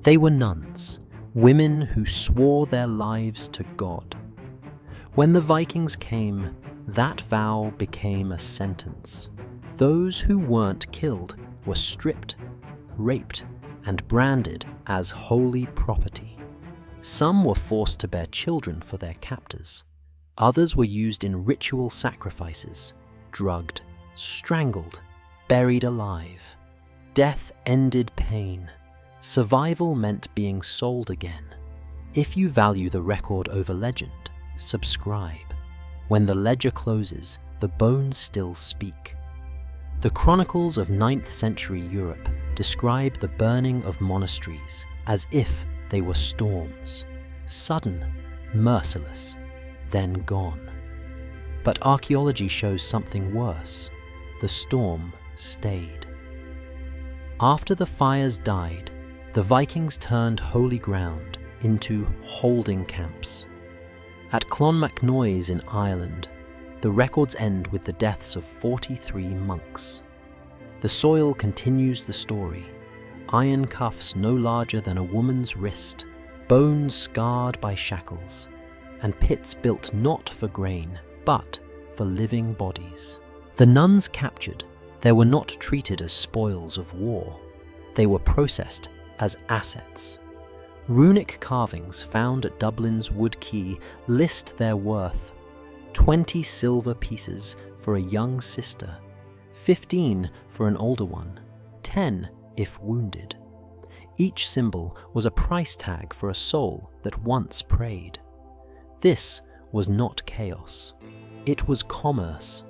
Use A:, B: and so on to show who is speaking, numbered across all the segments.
A: They were nuns, women who swore their lives to God. When the Vikings came, that vow became a sentence. Those who weren't killed were stripped, raped, and branded as holy property. Some were forced to bear children for their captors. Others were used in ritual sacrifices, drugged, strangled, buried alive. Death ended pain. Survival meant being sold again. If you value the record over legend, subscribe. When the ledger closes, the bones still speak. The chronicles of 9th century Europe describe the burning of monasteries as if they were storms, sudden, merciless, then gone. But archaeology shows something worse. The storm stayed. After the fires died, the Vikings turned holy ground into holding camps. At Clonmacnoise in Ireland, the records end with the deaths of 43 monks. The soil continues the story. Iron cuffs no larger than a woman's wrist, bones scarred by shackles, and pits built not for grain, but for living bodies. The nuns captured, they were not treated as spoils of war. They were processed as assets. Runic carvings found at Dublin's Wood Quay list their worth: 20 silver pieces for a young sister, 15 for an older one, 10 if wounded. Each symbol was a price tag for a soul that once prayed. This was not chaos. It was commerce,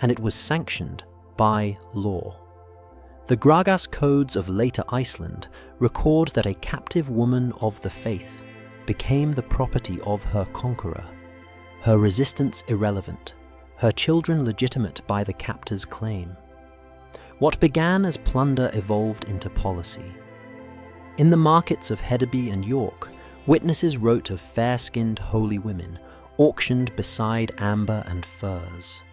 A: and it was sanctioned by law. The Gragas codes of later Iceland record that a captive woman of the faith became the property of her conqueror, her resistance irrelevant, her children legitimate by the captor's claim. What began as plunder evolved into policy. In the markets of Hedeby and York, witnesses wrote of fair-skinned holy women auctioned beside amber and furs.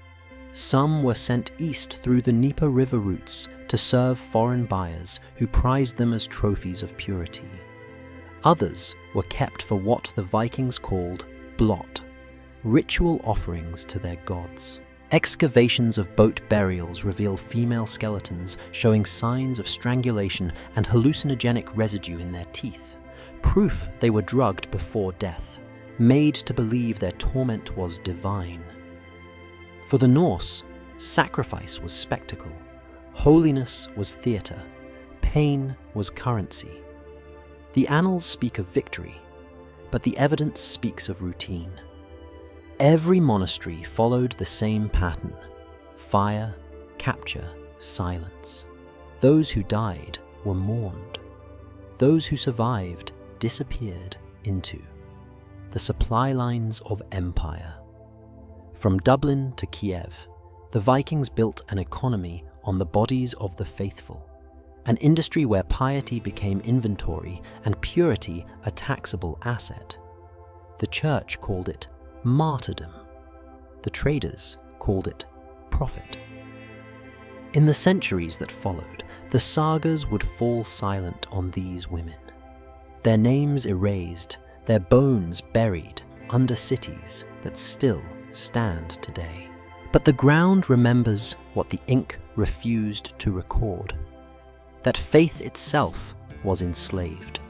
A: Some were sent east through the Dnieper River routes to serve foreign buyers who prized them as trophies of purity. Others were kept for what the Vikings called blot, ritual offerings to their gods. Excavations of boat burials reveal female skeletons showing signs of strangulation and hallucinogenic residue in their teeth, proof they were drugged before death, made to believe their torment was divine. For the Norse, sacrifice was spectacle, holiness was theatre, pain was currency. The annals speak of victory, but the evidence speaks of routine. Every monastery followed the same pattern: fire, capture, silence. Those who died were mourned. Those who survived disappeared into the supply lines of empire. From Dublin to Kiev, the Vikings built an economy on the bodies of the faithful, an industry where piety became inventory and purity a taxable asset. The church called it martyrdom. The traders called it profit. In the centuries that followed, the sagas would fall silent on these women. Their names erased, their bones buried under cities that still stand today. But the ground remembers what the ink refused to record: that faith itself was enslaved.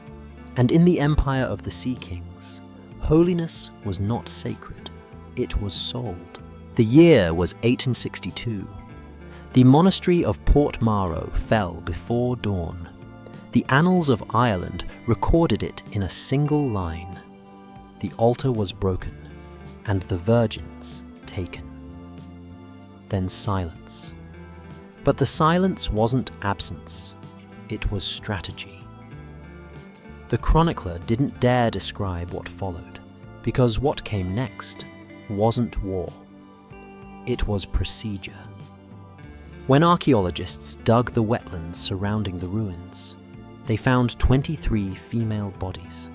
A: And in the empire of the Sea Kings, holiness was not sacred, it was sold. The year was 1862. The monastery of Port Maro fell before dawn. The annals of Ireland recorded it in a single line: the altar was broken, and the virgins taken. Then silence. But the silence wasn't absence, it was strategy. The chronicler didn't dare describe what followed, because what came next wasn't war. It was procedure. When archaeologists dug the wetlands surrounding the ruins, they found 23 female bodies.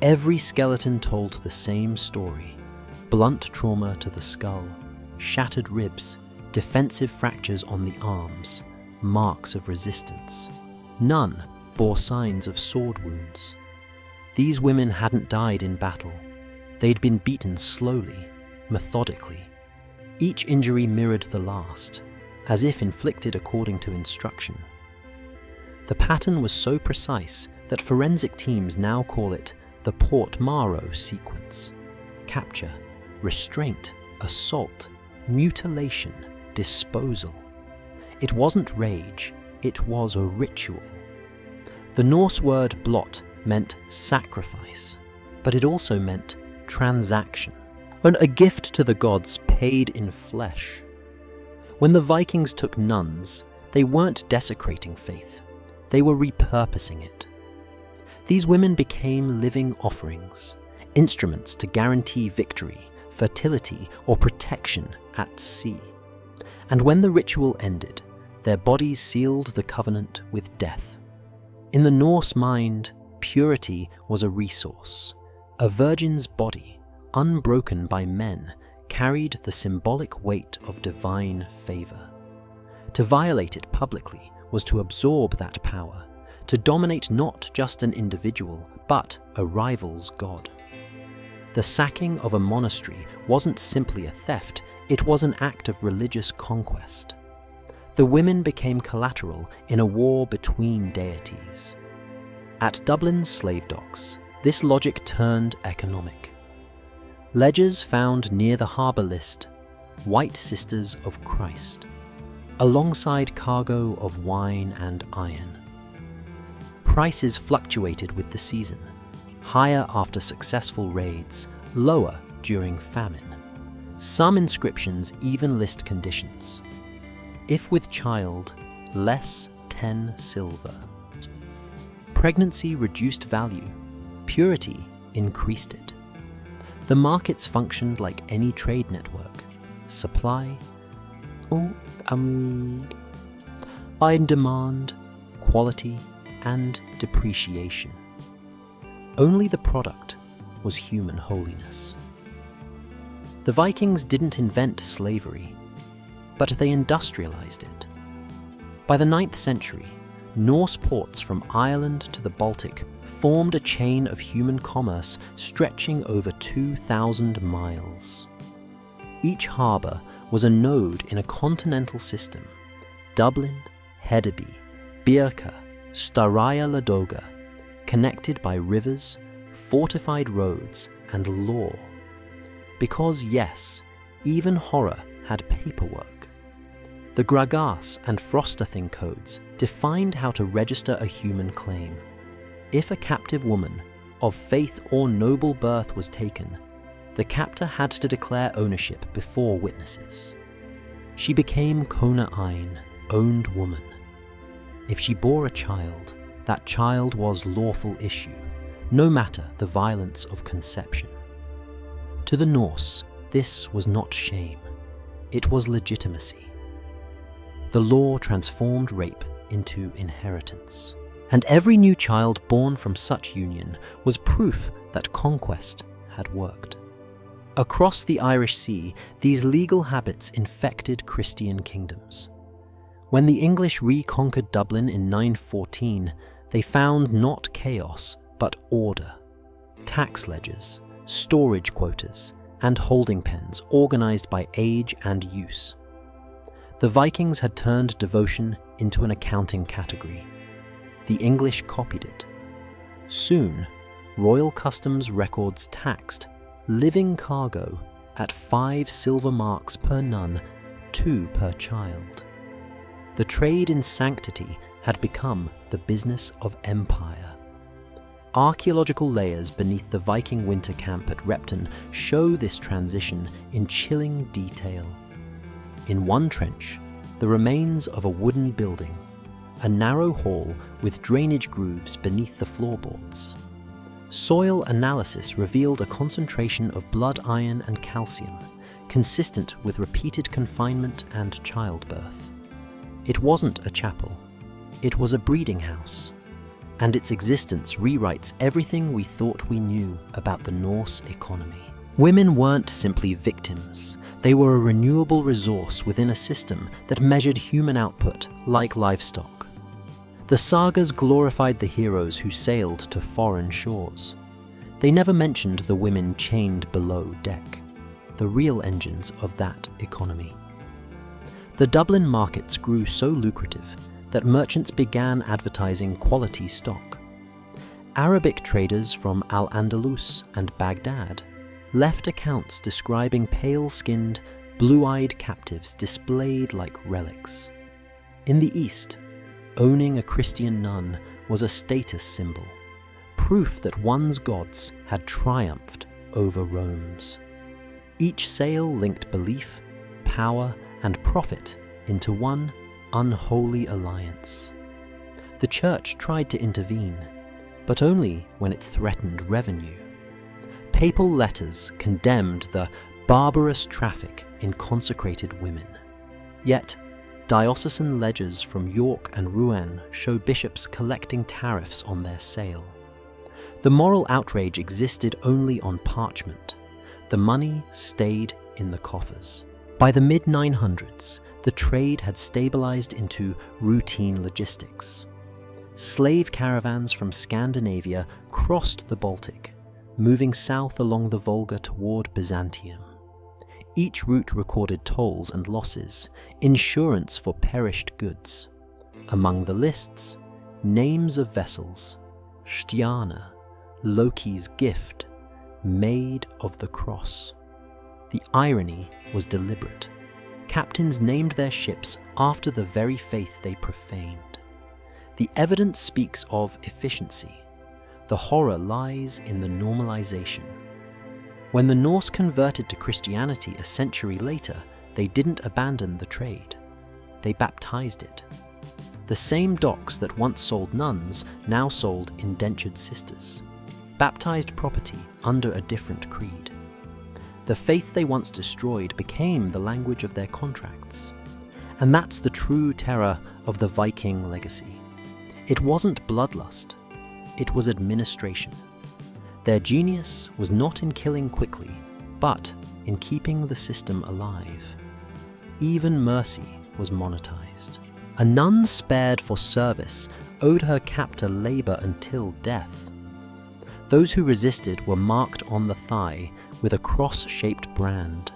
A: Every skeleton told the same story: blunt trauma to the skull, shattered ribs, defensive fractures on the arms, marks of resistance. None bore signs of sword wounds. These women hadn't died in battle. They'd been beaten slowly, methodically. Each injury mirrored the last, as if inflicted according to instruction. The pattern was so precise that forensic teams now call it the Port-Maro sequence. Capture, restraint, assault, mutilation, disposal. It wasn't rage, it was a ritual. The Norse word blot meant sacrifice, but it also meant transaction, and a gift to the gods paid in flesh. When the Vikings took nuns, they weren't desecrating faith, they were repurposing it. These women became living offerings, instruments to guarantee victory, fertility, or protection at sea. And when the ritual ended, their bodies sealed the covenant with death. In the Norse mind, purity was a resource. A virgin's body, unbroken by men, carried the symbolic weight of divine favor. To violate it publicly was to absorb that power, to dominate not just an individual, but a rival's god. The sacking of a monastery wasn't simply a theft, it was an act of religious conquest. The women became collateral in a war between deities. At Dublin's slave docks, this logic turned economic. Ledgers found near the harbour list White Sisters of Christ, alongside cargo of wine and iron. Prices fluctuated with the season, higher after successful raids, lower during famine. Some inscriptions even list conditions. If with child, less 10 silver. Pregnancy reduced value, purity increased it. The markets functioned like any trade network. Supply, in demand, quality, and depreciation. Only the product was human holiness. The Vikings didn't invent slavery, but they industrialized it. By the 9th century, Norse ports from Ireland to the Baltic formed a chain of human commerce stretching over 2,000 miles. Each harbour was a node in a continental system. Dublin, Hedeby, Birka, Staraya Ladoga, connected by rivers, fortified roads, and law. Because yes, even horror had paperwork. The Gragas and Frostathing codes defined how to register a human claim. If a captive woman, of faith or noble birth, was taken, the captor had to declare ownership before witnesses. She became Kona Ein, owned woman. If she bore a child, that child was lawful issue, no matter the violence of conception. To the Norse, this was not shame, it was legitimacy. The law transformed rape into inheritance, and every new child born from such union was proof that conquest had worked. Across the Irish Sea, these legal habits infected Christian kingdoms. When the English reconquered Dublin in 914, they found not chaos, but order. Tax ledgers, storage quotas, and holding pens organized by age and use. The Vikings had turned devotion into an accounting category. The English copied it. Soon, royal customs records taxed living cargo at 5 silver marks per nun, 2 per child. The trade in sanctity had become the business of empire. Archaeological layers beneath the Viking winter camp at Repton show this transition in chilling detail. In one trench, the remains of a wooden building, a narrow hall with drainage grooves beneath the floorboards. Soil analysis revealed a concentration of blood iron and calcium, consistent with repeated confinement and childbirth. It wasn't a chapel, it was a breeding house, and its existence rewrites everything we thought we knew about the Norse economy. Women weren't simply victims, they were a renewable resource within a system that measured human output like livestock. The sagas glorified the heroes who sailed to foreign shores. They never mentioned the women chained below deck, the real engines of that economy. The Dublin markets grew so lucrative that merchants began advertising quality stock. Arabic traders from Al-Andalus and Baghdad left accounts describing pale-skinned, blue-eyed captives displayed like relics. In the East, owning a Christian nun was a status symbol, proof that one's gods had triumphed over Rome's. Each sale linked belief, power, and profit into one unholy alliance. The church tried to intervene, but only when it threatened revenue. Papal letters condemned the barbarous traffic in consecrated women. Yet, diocesan ledgers from York and Rouen show bishops collecting tariffs on their sale. The moral outrage existed only on parchment. The money stayed in the coffers. By the mid-900s, the trade had stabilized into routine logistics. Slave caravans from Scandinavia crossed the Baltic, moving south along the Volga toward Byzantium. Each route recorded tolls and losses, insurance for perished goods. Among the lists, names of vessels: Stjana, Loki's gift, Maid of the Cross. The irony was deliberate. Captains named their ships after the very faith they profaned. The evidence speaks of efficiency. The horror lies in the normalization. When the Norse converted to Christianity a century later, they didn't abandon the trade. They baptized it. The same docks that once sold nuns now sold indentured sisters, baptized property under a different creed. The faith they once destroyed became the language of their contracts. And that's the true terror of the Viking legacy. It wasn't bloodlust, it was administration. Their genius was not in killing quickly, but in keeping the system alive. Even mercy was monetized. A nun spared for service owed her captor labor until death. Those who resisted were marked on the thigh with a cross-shaped brand,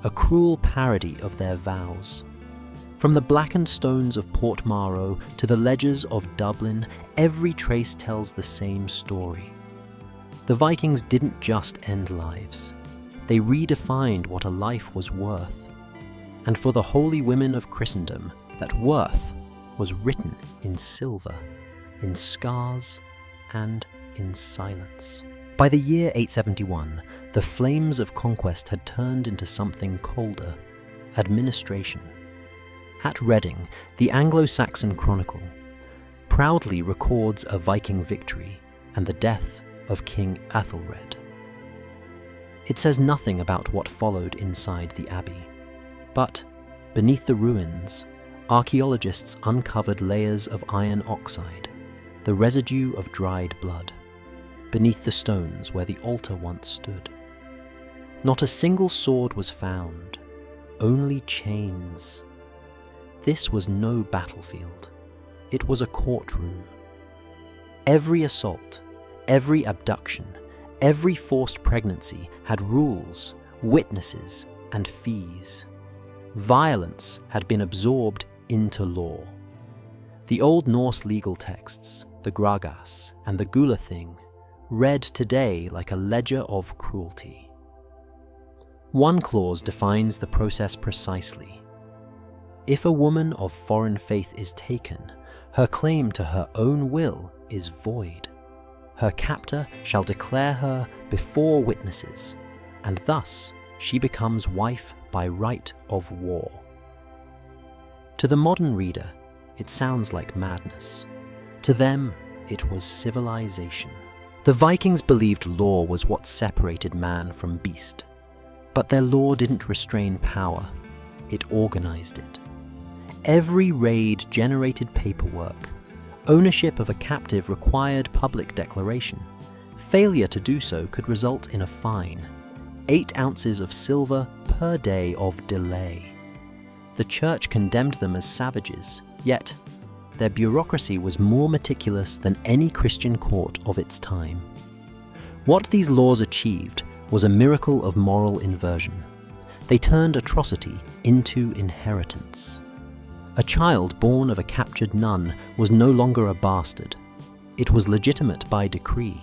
A: a cruel parody of their vows. From the blackened stones of Portmaro to the ledgers of Dublin, every trace tells the same story. The Vikings didn't just end lives. They redefined what a life was worth. And for the holy women of Christendom, that worth was written in silver, in scars, and in silence. By the year 871, the flames of conquest had turned into something colder: administration. At Reading, the Anglo-Saxon Chronicle proudly records a Viking victory and the death of King Athelred. It says nothing about what followed inside the abbey, but beneath the ruins, archaeologists uncovered layers of iron oxide, the residue of dried blood, beneath the stones where the altar once stood. Not a single sword was found, only chains. This was no battlefield. It was a courtroom. Every assault, every abduction, every forced pregnancy had rules, witnesses, and fees. Violence had been absorbed into law. The Old Norse legal texts, the Gragas and the Gulathing, read today like a ledger of cruelty. One clause defines the process precisely. If a woman of foreign faith is taken, her claim to her own will is void. Her captor shall declare her before witnesses, and thus she becomes wife by right of war. To the modern reader, it sounds like madness. To them, it was civilization. The Vikings believed law was what separated man from beast. But their law didn't restrain power, it organized it. Every raid generated paperwork. Ownership of a captive required public declaration. Failure to do so could result in a fine. 8 ounces of silver per day of delay. The church condemned them as savages, yet their bureaucracy was more meticulous than any Christian court of its time. What these laws achieved was a miracle of moral inversion. They turned atrocity into inheritance. A child born of a captured nun was no longer a bastard. It was legitimate by decree.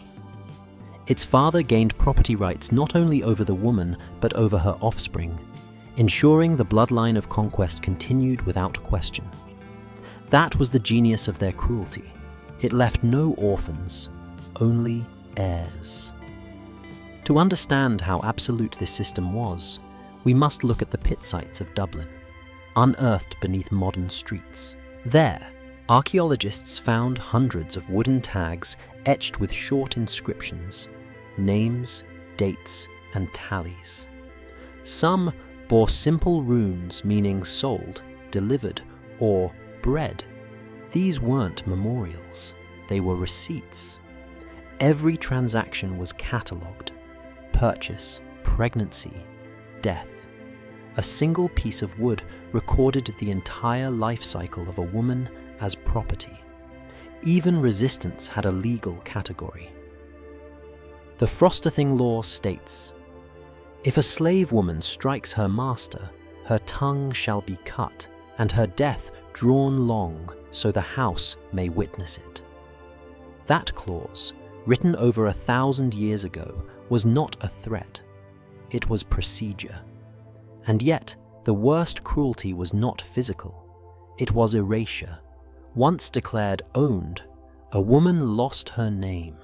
A: Its father gained property rights not only over the woman, but over her offspring, ensuring the bloodline of conquest continued without question. That was the genius of their cruelty. It left no orphans, only heirs. To understand how absolute this system was, we must look at the pit sites of Dublin, unearthed beneath modern streets. There, archaeologists found hundreds of wooden tags etched with short inscriptions, names, dates, and tallies. Some bore simple runes meaning sold, delivered, or bread. These weren't memorials, they were receipts. Every transaction was catalogued: purchase, pregnancy, death. A single piece of wood recorded the entire life cycle of a woman as property. Even resistance had a legal category. The Frostathing law states, "If a slave woman strikes her master, her tongue shall be cut, and her death drawn long, so the house may witness it." That clause, written over 1,000 years ago, was not a threat. It was procedure. And yet, the worst cruelty was not physical. It was erasure. Once declared owned, a woman lost her name.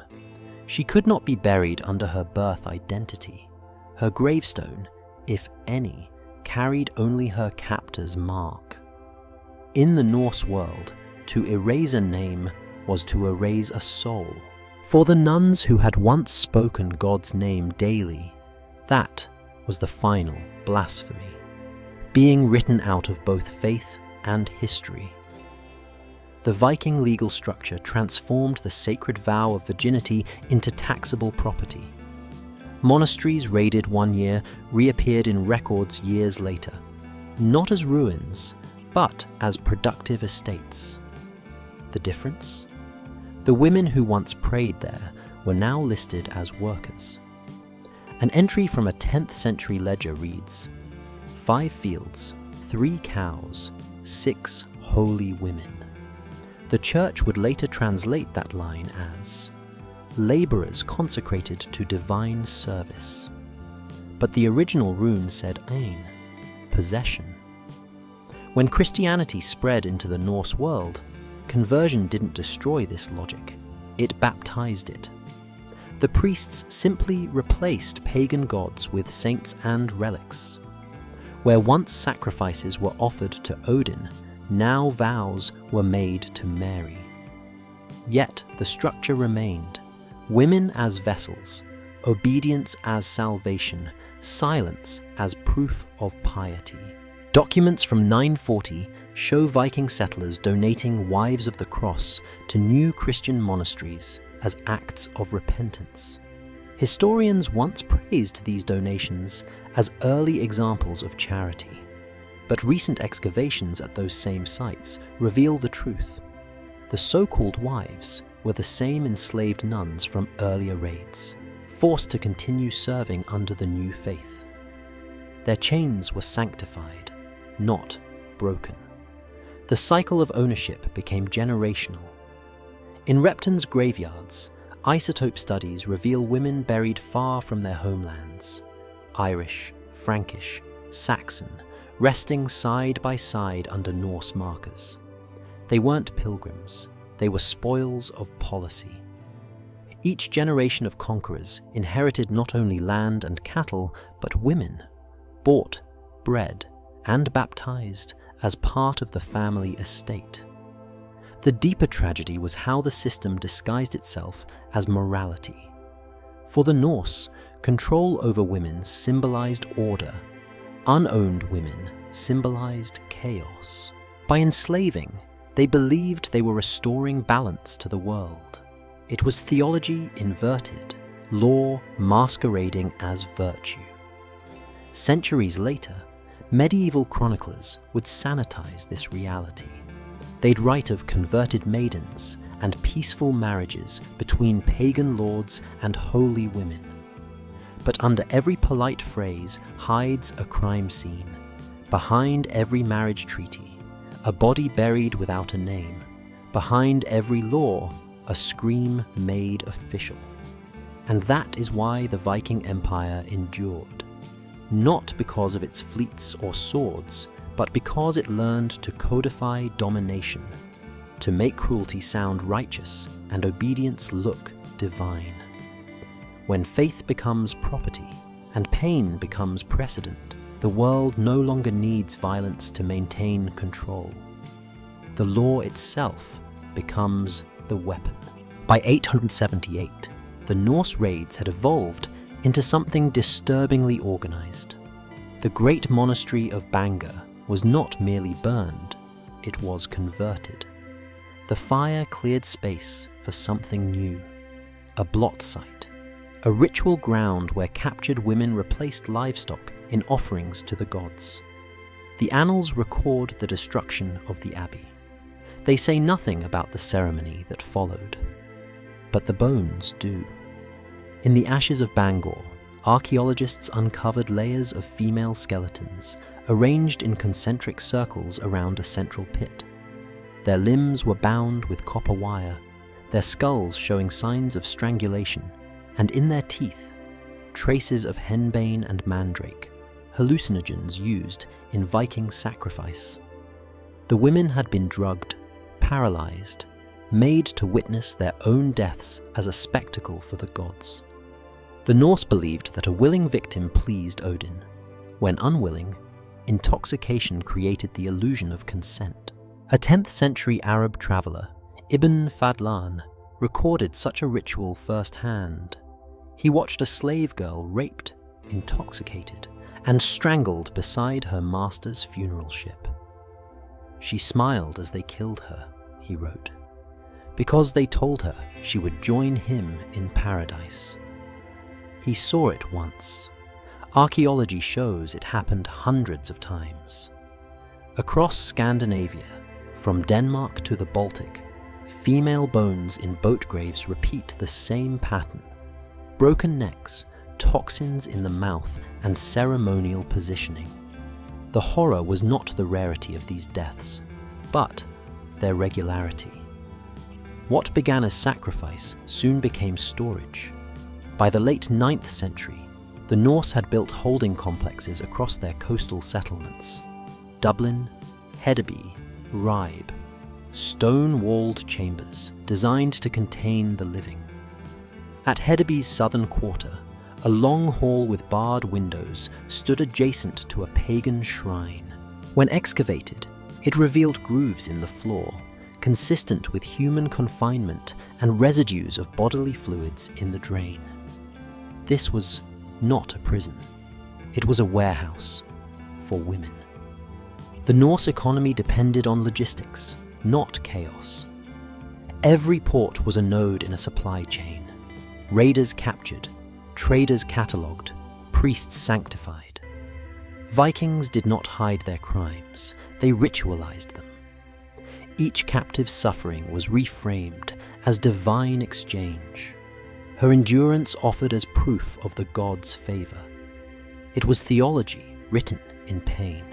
A: She could not be buried under her birth identity. Her gravestone, if any, carried only her captor's mark. In the Norse world, to erase a name was to erase a soul. For the nuns who had once spoken God's name daily, that was the final blasphemy, being written out of both faith and history. The Viking legal structure transformed the sacred vow of virginity into taxable property. Monasteries raided one year reappeared in records years later, not as ruins, but as productive estates. The difference? The women who once prayed there were now listed as workers. An entry from a 10th century ledger reads, 5 fields, 3 cows, 6 holy women. The church would later translate that line as laborers consecrated to divine service. But the original rune said ein, possession. When Christianity spread into the Norse world, conversion didn't destroy this logic, it baptized it. The priests simply replaced pagan gods with saints and relics. Where once sacrifices were offered to Odin, now vows were made to Mary. Yet the structure remained: women as vessels, obedience as salvation, silence as proof of piety. Documents from 940 show Viking settlers donating wives of the cross to new Christian monasteries as acts of repentance. Historians once praised these donations as early examples of charity. But recent excavations at those same sites reveal the truth. The so-called wives were the same enslaved nuns from earlier raids, forced to continue serving under the new faith. Their chains were sanctified, not broken. The cycle of ownership became generational. In Repton's graveyards, isotope studies reveal women buried far from their homelands: Irish, Frankish, Saxon, resting side by side under Norse markers. They weren't pilgrims, they were spoils of policy. Each generation of conquerors inherited not only land and cattle, but women, bought, bred, and baptized as part of the family estate. The deeper tragedy was how the system disguised itself as morality. For the Norse, control over women symbolized order. Unowned women symbolized chaos. By enslaving, they believed they were restoring balance to the world. It was theology inverted, law masquerading as virtue. Centuries later, medieval chroniclers would sanitize this reality. They'd write of converted maidens and peaceful marriages between pagan lords and holy women. But under every polite phrase hides a crime scene. Behind every marriage treaty, a body buried without a name. Behind every law, a scream made official. And that is why the Viking Empire endured. Not because of its fleets or swords, but because it learned to codify domination, to make cruelty sound righteous and obedience look divine. When faith becomes property and pain becomes precedent, the world no longer needs violence to maintain control. The law itself becomes the weapon. By 878, the Norse raids had evolved into something disturbingly organized. The great monastery of Bangor was not merely burned, it was converted. The fire cleared space for something new, a blot site, a ritual ground where captured women replaced livestock in offerings to the gods. The annals record the destruction of the abbey. They say nothing about the ceremony that followed, but the bones do. In the ashes of Bangor, archaeologists uncovered layers of female skeletons arranged in concentric circles around a central pit. Their limbs were bound with copper wire, their skulls showing signs of strangulation, and in their teeth, traces of henbane and mandrake, hallucinogens used in Viking sacrifice. The women had been drugged, paralyzed, made to witness their own deaths as a spectacle for the gods. The Norse believed that a willing victim pleased Odin. When unwilling, intoxication created the illusion of consent. A 10th century Arab traveller, Ibn Fadlan, recorded such a ritual firsthand. He watched a slave girl raped, intoxicated, and strangled beside her master's funeral ship. She smiled as they killed her, he wrote, because they told her she would join him in paradise. He saw it once. Archaeology shows it happened hundreds of times. Across Scandinavia, from Denmark to the Baltic, female bones in boat graves repeat the same pattern. Broken necks, toxins in the mouth, and ceremonial positioning. The horror was not the rarity of these deaths, but their regularity. What began as sacrifice soon became storage. By the late 9th century, the Norse had built holding complexes across their coastal settlements. Dublin, Hedeby, Ribe, stone-walled chambers designed to contain the living. At Hedeby's southern quarter, a long hall with barred windows stood adjacent to a pagan shrine. When excavated, it revealed grooves in the floor, consistent with human confinement and residues of bodily fluids in the drain. This was not a prison. It was a warehouse for women. The Norse economy depended on logistics, not chaos. Every port was a node in a supply chain. Raiders captured, traders catalogued, priests sanctified. Vikings did not hide their crimes, they ritualized them. Each captive's suffering was reframed as divine exchange. Her endurance offered as proof of the gods' favor. It was theology written in pain.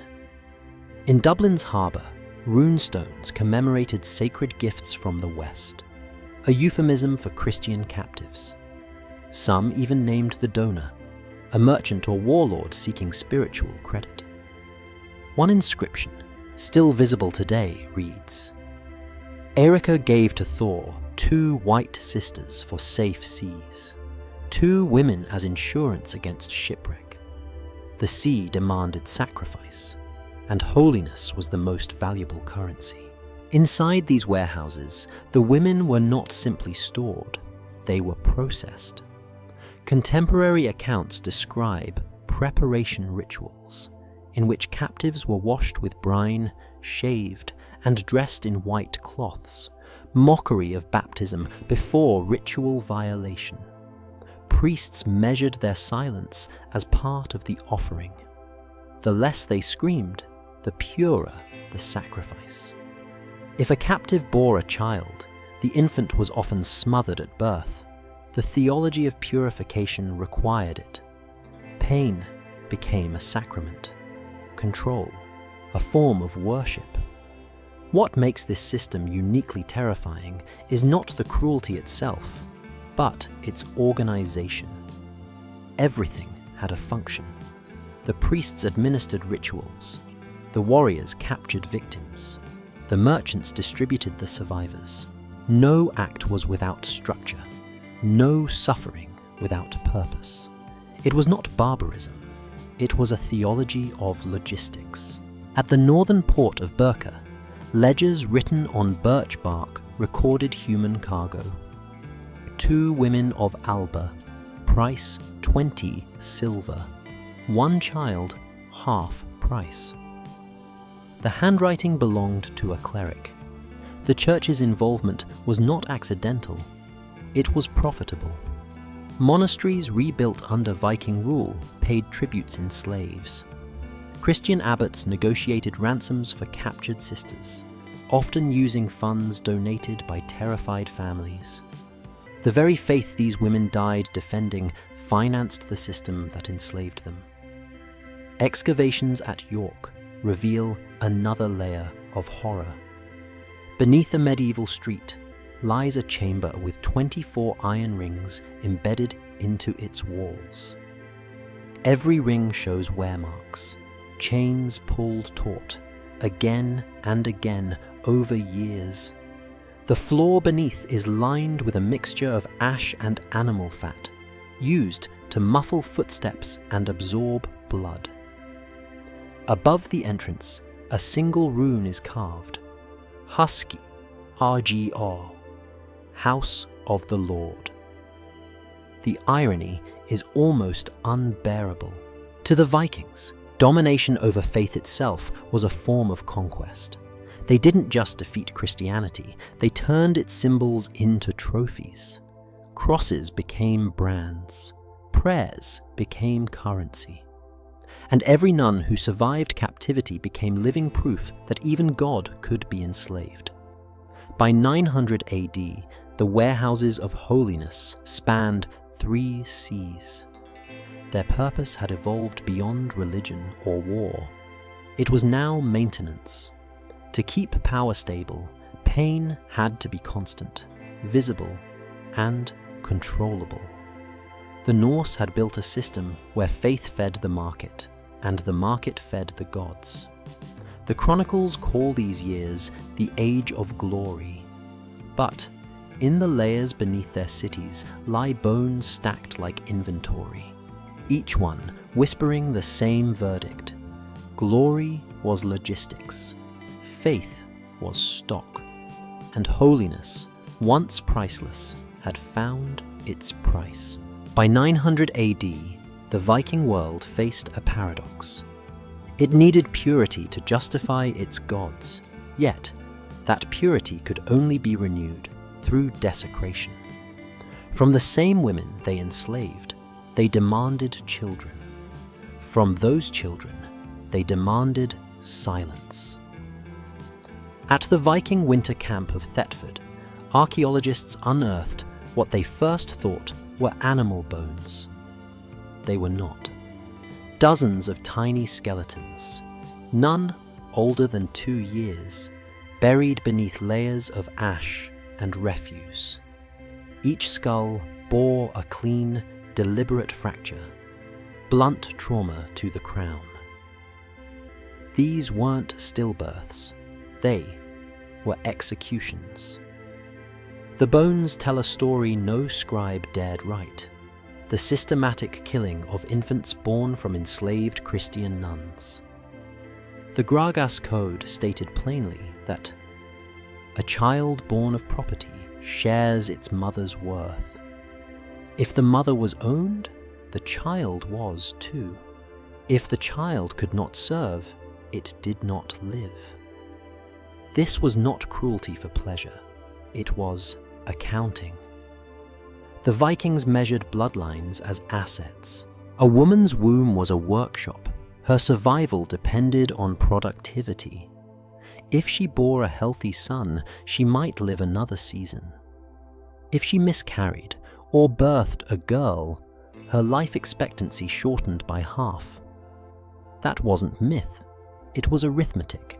A: In Dublin's harbour, runestones commemorated sacred gifts from the West, a euphemism for Christian captives. Some even named the donor, a merchant or warlord seeking spiritual credit. One inscription, still visible today, reads, "Erica gave to Thor 2 white sisters for safe seas, 2 women as insurance against shipwreck. The sea demanded sacrifice, and holiness was the most valuable currency." Inside these warehouses, the women were not simply stored, they were processed. Contemporary accounts describe preparation rituals, in which captives were washed with brine, shaved, and dressed in white cloths, mockery of baptism before ritual violation. Priests measured their silence as part of the offering. The less they screamed, the purer the sacrifice. If a captive bore a child, the infant was often smothered at birth. The theology of purification required it. Pain became a sacrament. Control, a form of worship. What makes this system uniquely terrifying is not the cruelty itself, but its organization. Everything had a function. The priests administered rituals. The warriors captured victims. The merchants distributed the survivors. No act was without structure. No suffering without purpose. It was not barbarism. It was a theology of logistics. At the northern port of Burka, ledgers written on birch bark recorded human cargo. 2 women of Alba, price 20 silver. 1 child, half price. The handwriting belonged to a cleric. The church's involvement was not accidental. It was profitable. Monasteries rebuilt under Viking rule paid tributes in slaves. Christian abbots negotiated ransoms for captured sisters, often using funds donated by terrified families. The very faith these women died defending financed the system that enslaved them. Excavations at York reveal another layer of horror. Beneath a medieval street lies a chamber with 24 iron rings embedded into its walls. Every ring shows wear marks, chains pulled taut, again and again over years. The floor beneath is lined with a mixture of ash and animal fat, used to muffle footsteps and absorb blood. Above the entrance, a single rune is carved. Husky, RGR, House of the Lord. The irony is almost unbearable. To the Vikings, domination over faith itself was a form of conquest. They didn't just defeat Christianity, they turned its symbols into trophies. Crosses became brands. Prayers became currency. And every nun who survived captivity became living proof that even God could be enslaved. By 900 AD, the warehouses of holiness spanned 3 seas. Their purpose had evolved beyond religion or war. It was now maintenance. To keep power stable, pain had to be constant, visible, and controllable. The Norse had built a system where faith fed the market, and the market fed the gods. The chronicles call these years the Age of Glory. But in the layers beneath their cities lie bones stacked like inventory, each one whispering the same verdict. Glory was logistics, faith was stock, and holiness, once priceless, had found its price. By 900 AD, the Viking world faced a paradox. It needed purity to justify its gods, yet that purity could only be renewed through desecration. From the same women they enslaved, they demanded children. From those children, they demanded silence. At the Viking winter camp of Thetford, archaeologists unearthed what they first thought were animal bones. They were not. Dozens of tiny skeletons, none older than 2 years, buried beneath layers of ash and refuse. Each skull bore a clean, deliberate fracture, blunt trauma to the crown. These weren't stillbirths, they were executions. The bones tell a story no scribe dared write, the systematic killing of infants born from enslaved Christian nuns. The Gragas Code stated plainly that a child born of property shares its mother's worth. If the mother was owned, the child was too. If the child could not serve, it did not live. This was not cruelty for pleasure, it was accounting. The Vikings measured bloodlines as assets. A woman's womb was a workshop. Her survival depended on productivity. If she bore a healthy son, she might live another season. If she miscarried or birthed a girl, her life expectancy shortened by half. That wasn't myth, it was arithmetic.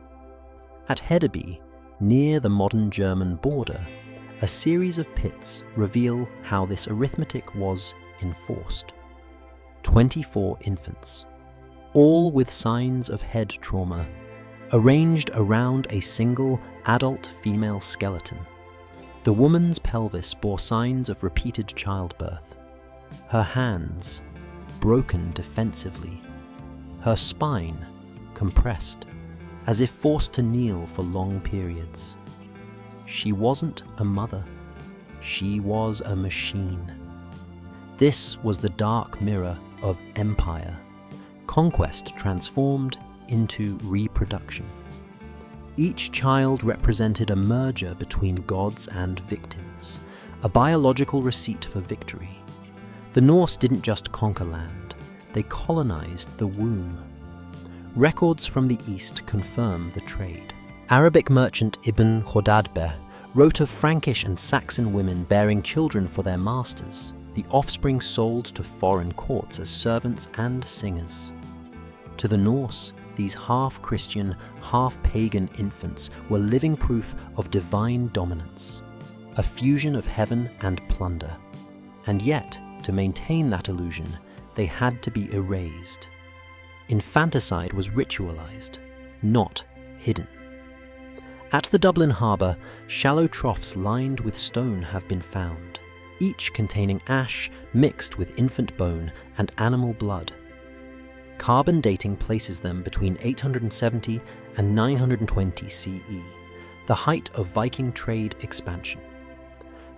A: At Hedeby, near the modern German border, a series of pits reveal how this arithmetic was enforced. 24 infants, all with signs of head trauma, arranged around a single adult female skeleton. The woman's pelvis bore signs of repeated childbirth. Her hands, broken defensively. Her spine, compressed, as if forced to kneel for long periods. She wasn't a mother. She was a machine. This was the dark mirror of empire. Conquest transformed into reproduction. Each child represented a merger between gods and victims, a biological receipt for victory. The Norse didn't just conquer land, they colonized the womb. Records from the East confirm the trade. Arabic merchant Ibn Khordadbeh wrote of Frankish and Saxon women bearing children for their masters, the offspring sold to foreign courts as servants and singers. To the Norse, these half-Christian, half-pagan infants were living proof of divine dominance, a fusion of heaven and plunder. And yet, to maintain that illusion, they had to be erased. Infanticide was ritualized, not hidden. At the Dublin harbour, shallow troughs lined with stone have been found, each containing ash mixed with infant bone and animal blood. Carbon dating places them between 870 and 920 CE, the height of Viking trade expansion.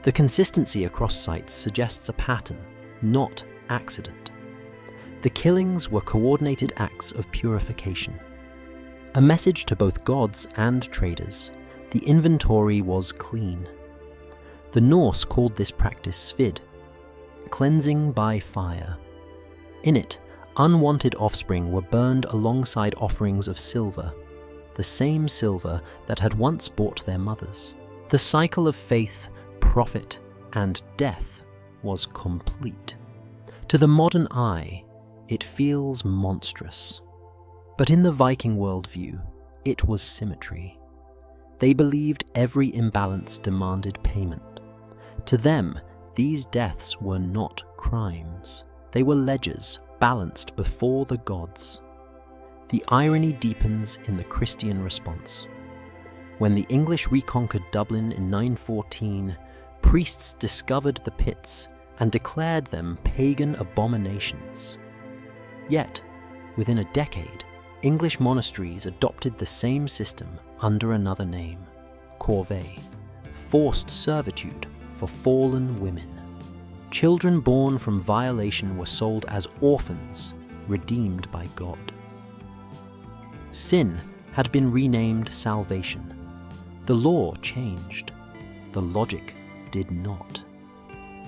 A: The consistency across sites suggests a pattern, not accident. The killings were coordinated acts of purification. A message to both gods and traders, the inventory was clean. The Norse called this practice svid, cleansing by fire. In it, unwanted offspring were burned alongside offerings of silver, the same silver that had once bought their mothers. The cycle of faith, profit, and death was complete. To the modern eye, it feels monstrous. But in the Viking worldview, it was symmetry. They believed every imbalance demanded payment. To them, these deaths were not crimes. They were ledgers balanced before the gods. The irony deepens in the Christian response. When the English reconquered Dublin in 914, priests discovered the pits and declared them pagan abominations. Yet, within a decade, English monasteries adopted the same system under another name, corvée, forced servitude for fallen women. Children born from violation were sold as orphans, redeemed by God. Sin had been renamed salvation. The law changed. The logic did not.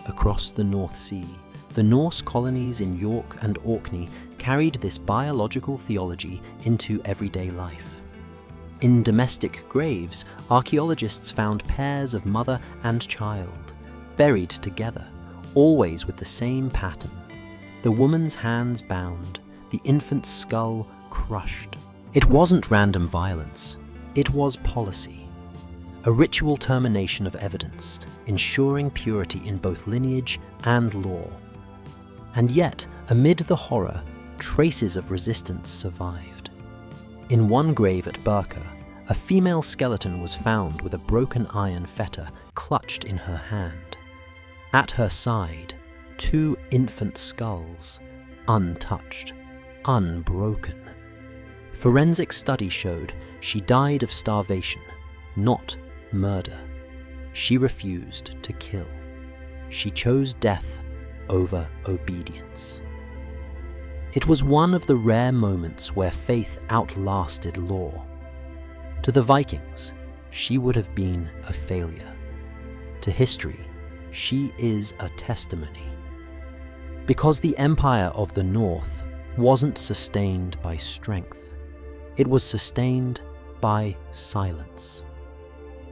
A: Across the North Sea, the Norse colonies in York and Orkney carried this biological theology into everyday life. In domestic graves, archaeologists found pairs of mother and child, buried together, always with the same pattern. The woman's hands bound, the infant's skull crushed. It wasn't random violence, it was policy. A ritual termination of evidence, ensuring purity in both lineage and law. And yet, amid the horror, traces of resistance survived. In one grave at Birka, a female skeleton was found with a broken iron fetter clutched in her hand. At her side, 2 infant skulls, untouched, unbroken. Forensic study showed she died of starvation, not murder. She refused to kill. She chose death over obedience. It was one of the rare moments where faith outlasted law. To the Vikings, she would have been a failure. To history, she is a testimony. Because the empire of the North wasn't sustained by strength. It was sustained by silence.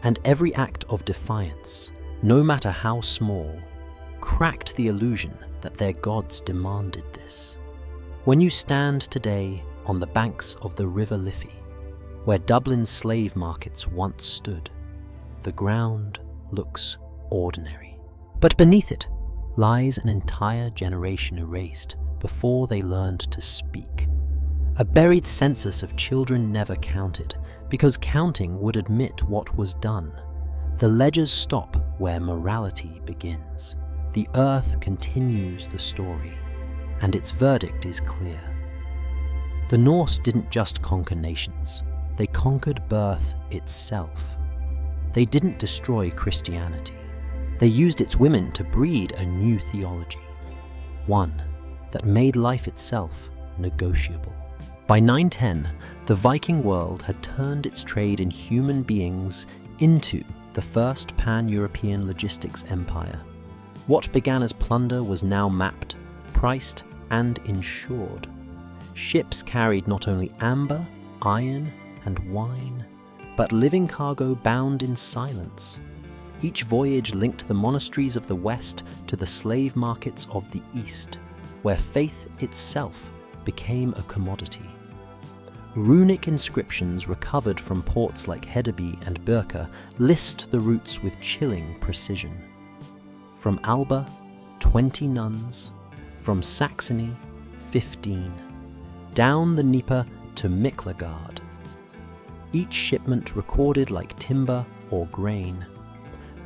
A: And every act of defiance, no matter how small, cracked the illusion that their gods demanded this. When you stand today on the banks of the River Liffey, where Dublin's slave markets once stood, the ground looks ordinary. But beneath it lies an entire generation erased before they learned to speak. A buried census of children never counted, because counting would admit what was done. The ledgers stop where morality begins. The earth continues the story, and its verdict is clear. The Norse didn't just conquer nations, they conquered birth itself. They didn't destroy Christianity. They used its women to breed a new theology, one that made life itself negotiable. By 910, the Viking world had turned its trade in human beings into the first pan-European logistics empire. What began as plunder was now mapped, priced, and insured. Ships carried not only amber, iron, and wine, but living cargo bound in silence. Each voyage linked the monasteries of the West to the slave markets of the East, where faith itself became a commodity. Runic inscriptions recovered from ports like Hedeby and Birka list the routes with chilling precision. From Alba, 20 nuns; from Saxony, 15; down the Dnieper to Miklagard. Each shipment recorded like timber or grain.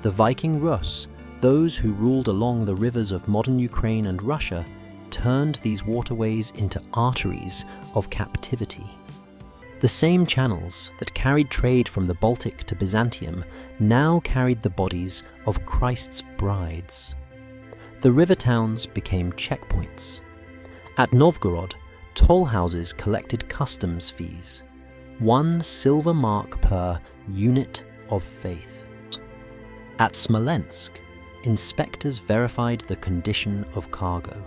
A: The Viking Rus, those who ruled along the rivers of modern Ukraine and Russia, turned these waterways into arteries of captivity. The same channels that carried trade from the Baltic to Byzantium now carried the bodies of Christ's brides. The river towns became checkpoints. At Novgorod, toll houses collected customs fees, 1 silver mark per unit of faith. At Smolensk, inspectors verified the condition of cargo.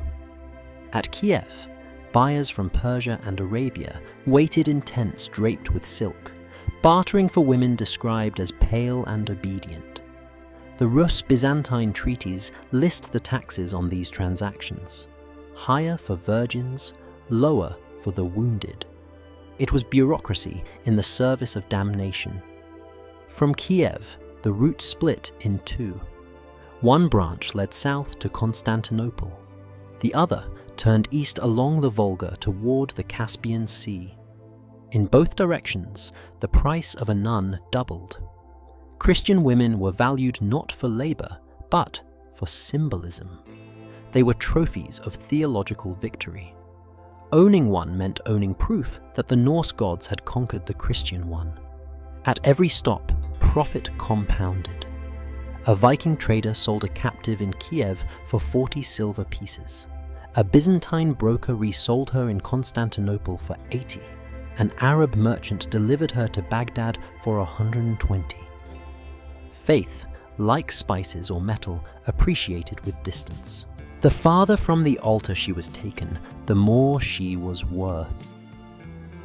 A: At Kiev, buyers from Persia and Arabia waited in tents draped with silk, bartering for women described as pale and obedient. The Rus-Byzantine treaties list the taxes on these transactions: higher for virgins, lower for the wounded. It was bureaucracy in the service of damnation. From Kiev, the route split in two. One branch led south to Constantinople. The other turned east along the Volga toward the Caspian Sea. In both directions, the price of a nun doubled. Christian women were valued not for labor, but for symbolism. They were trophies of theological victory. Owning one meant owning proof that the Norse gods had conquered the Christian one. At every stop, profit compounded. A Viking trader sold a captive in Kiev for 40 silver pieces. A Byzantine broker resold her in Constantinople for 80. An Arab merchant delivered her to Baghdad for 120. Faith, like spices or metal, appreciated with distance. The farther from the altar she was taken, the more she was worth.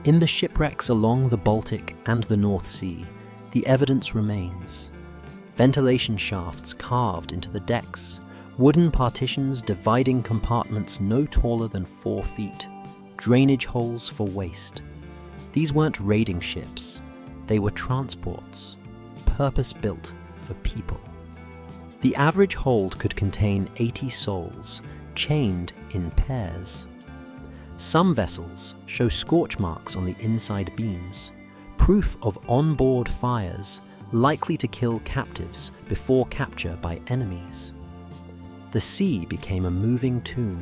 A: In the shipwrecks along the Baltic and the North Sea, the evidence remains. Ventilation shafts carved into the decks, wooden partitions dividing compartments no taller than 4 feet, drainage holes for waste. These weren't raiding ships, they were transports, purpose-built for people. The average hold could contain 80 souls, chained in pairs. Some vessels show scorch marks on the inside beams, proof of onboard fires likely to kill captives before capture by enemies. The sea became a moving tomb,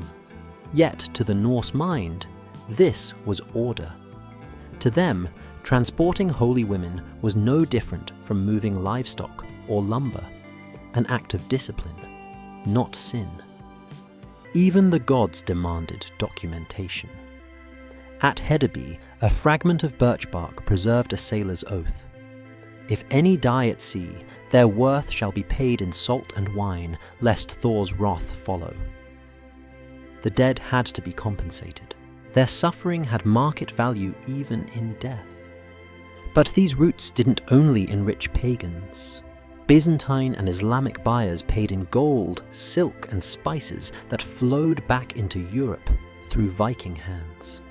A: yet to the Norse mind, this was order. To them, transporting holy women was no different from moving livestock or lumber, an act of discipline, not sin. Even the gods demanded documentation. At Hedeby, a fragment of birch bark preserved a sailor's oath. If any die at sea, their worth shall be paid in salt and wine, lest Thor's wrath follow. The dead had to be compensated. Their suffering had market value even in death. But these routes didn't only enrich pagans. Byzantine and Islamic buyers paid in gold, silk, and spices that flowed back into Europe through Viking hands.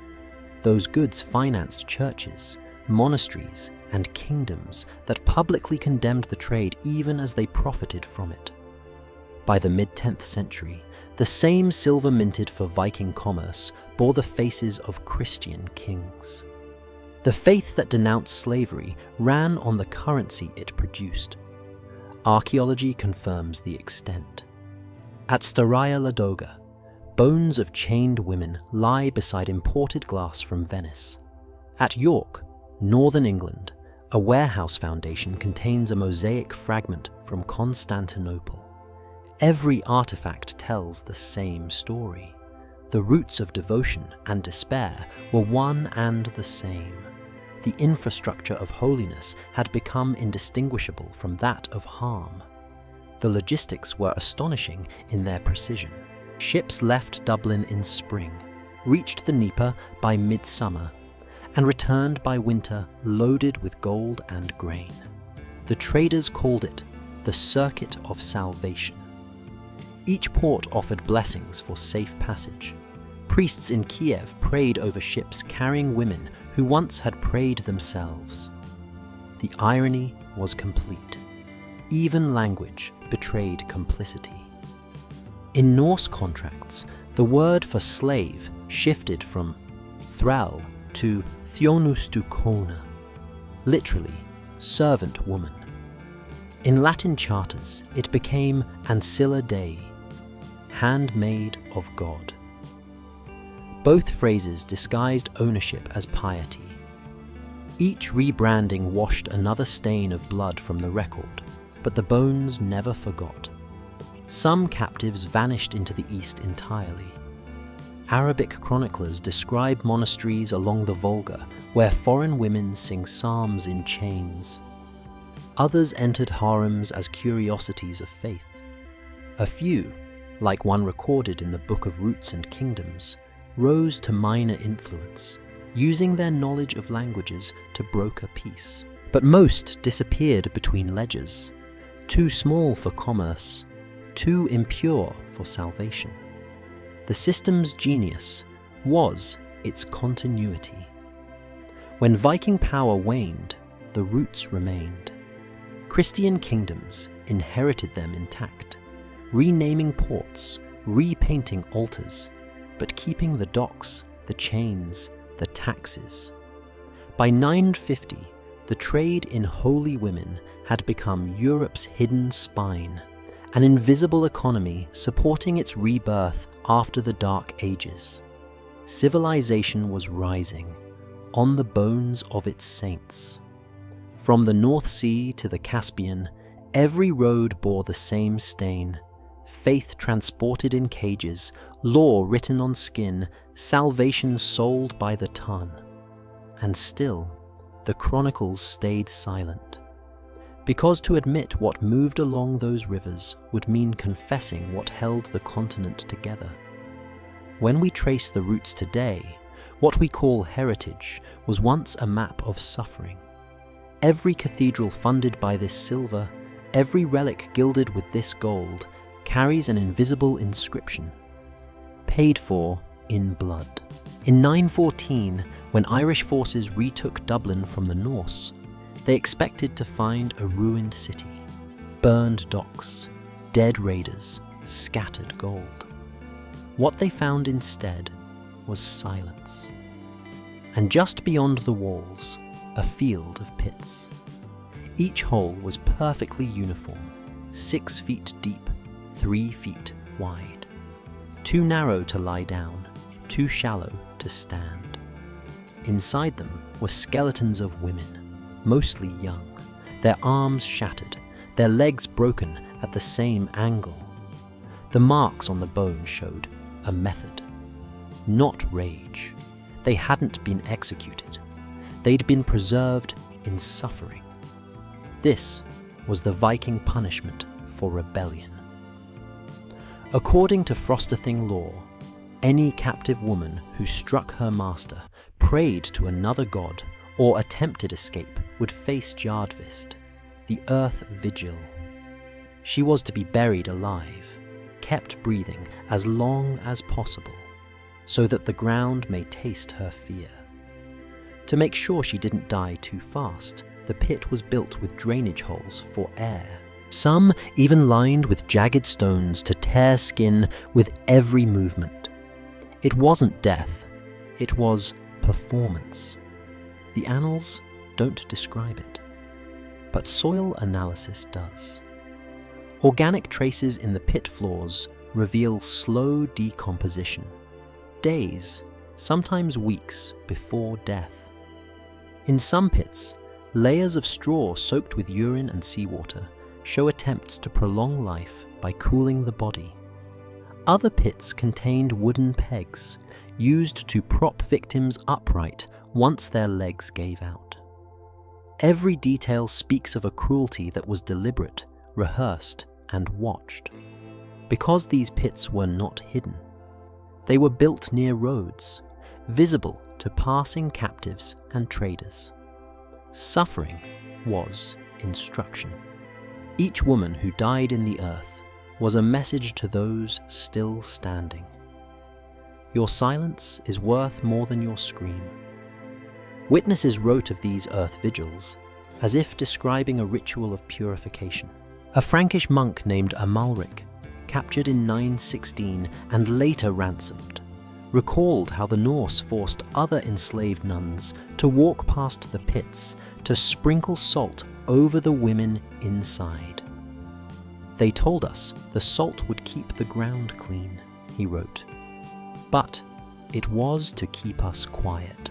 A: Those goods financed churches, monasteries, and kingdoms that publicly condemned the trade even as they profited from it. By the mid-10th century, the same silver minted for Viking commerce bore the faces of Christian kings. The faith that denounced slavery ran on the currency it produced. Archaeology confirms the extent. At Staraya Ladoga, bones of chained women lie beside imported glass from Venice. At York, northern England, a warehouse foundation contains a mosaic fragment from Constantinople. Every artifact tells the same story. The roots of devotion and despair were one and the same. The infrastructure of holiness had become indistinguishable from that of harm. The logistics were astonishing in their precision. Ships left Dublin in spring, reached the Dnieper by midsummer, and returned by winter loaded with gold and grain. The traders called it the Circuit of Salvation. Each port offered blessings for safe passage. Priests in Kiev prayed over ships carrying women who once had prayed themselves. The irony was complete. Even language betrayed complicity. In Norse contracts, the word for slave shifted from thrall to thjónustukona, literally servant woman. In Latin charters, it became ancilla Dei, handmaid of God. Both phrases disguised ownership as piety. Each rebranding washed another stain of blood from the record, but the bones never forgot. Some captives vanished into the east entirely. Arabic chroniclers describe monasteries along the Volga where foreign women sing psalms in chains. Others entered harems as curiosities of faith. A few, like one recorded in the Book of Roots and Kingdoms, rose to minor influence, using their knowledge of languages to broker peace. But most disappeared between ledgers, too small for commerce, too impure for salvation. The system's genius was its continuity. When Viking power waned, the roots remained. Christian kingdoms inherited them intact, renaming ports, repainting altars, but keeping the docks, the chains, the taxes. By 950, the trade in holy women had become Europe's hidden spine, an invisible economy supporting its rebirth after the Dark Ages. Civilization was rising, on the bones of its saints. From the North Sea to the Caspian, every road bore the same stain: faith transported in cages, law written on skin, salvation sold by the ton. And still, the chronicles stayed silent. Because to admit what moved along those rivers would mean confessing what held the continent together. When we trace the roots today, what we call heritage was once a map of suffering. Every cathedral funded by this silver, every relic gilded with this gold, carries an invisible inscription, paid for in blood. In 914, when Irish forces retook Dublin from the Norse, they expected to find a ruined city, burned docks, dead raiders, scattered gold. What they found instead was silence. And just beyond the walls, a field of pits. Each hole was perfectly uniform, 6 feet deep, 3 feet wide. Too narrow to lie down, too shallow to stand. Inside them were skeletons of women, mostly young, their arms shattered, their legs broken at the same angle. The marks on the bone showed a method, not rage. They hadn't been executed. They'd been preserved in suffering. This was the Viking punishment for rebellion. According to Frostathing law, any captive woman who struck her master, prayed to another god, or attempted escape would face Jardvist, the earth vigil. She was to be buried alive, kept breathing as long as possible, so that the ground may taste her fear. To make sure she didn't die too fast, the pit was built with drainage holes for air, some even lined with jagged stones to tear skin with every movement. It wasn't death, it was performance. The annals don't describe it, but soil analysis does. Organic traces in the pit floors reveal slow decomposition, days, sometimes weeks before death. In some pits, layers of straw soaked with urine and seawater show attempts to prolong life by cooling the body. Other pits contained wooden pegs, used to prop victims upright once their legs gave out. Every detail speaks of a cruelty that was deliberate, rehearsed, and watched. Because these pits were not hidden, they were built near roads, visible to passing captives and traders. Suffering was instruction. Each woman who died in the earth was a message to those still standing. Your silence is worth more than your scream. Witnesses wrote of these earth vigils as if describing a ritual of purification. A Frankish monk named Amalric, captured in 916 and later ransomed, recalled how the Norse forced other enslaved nuns to walk past the pits to sprinkle salt over the women inside. They told us the salt would keep the ground clean, he wrote, but it was to keep us quiet.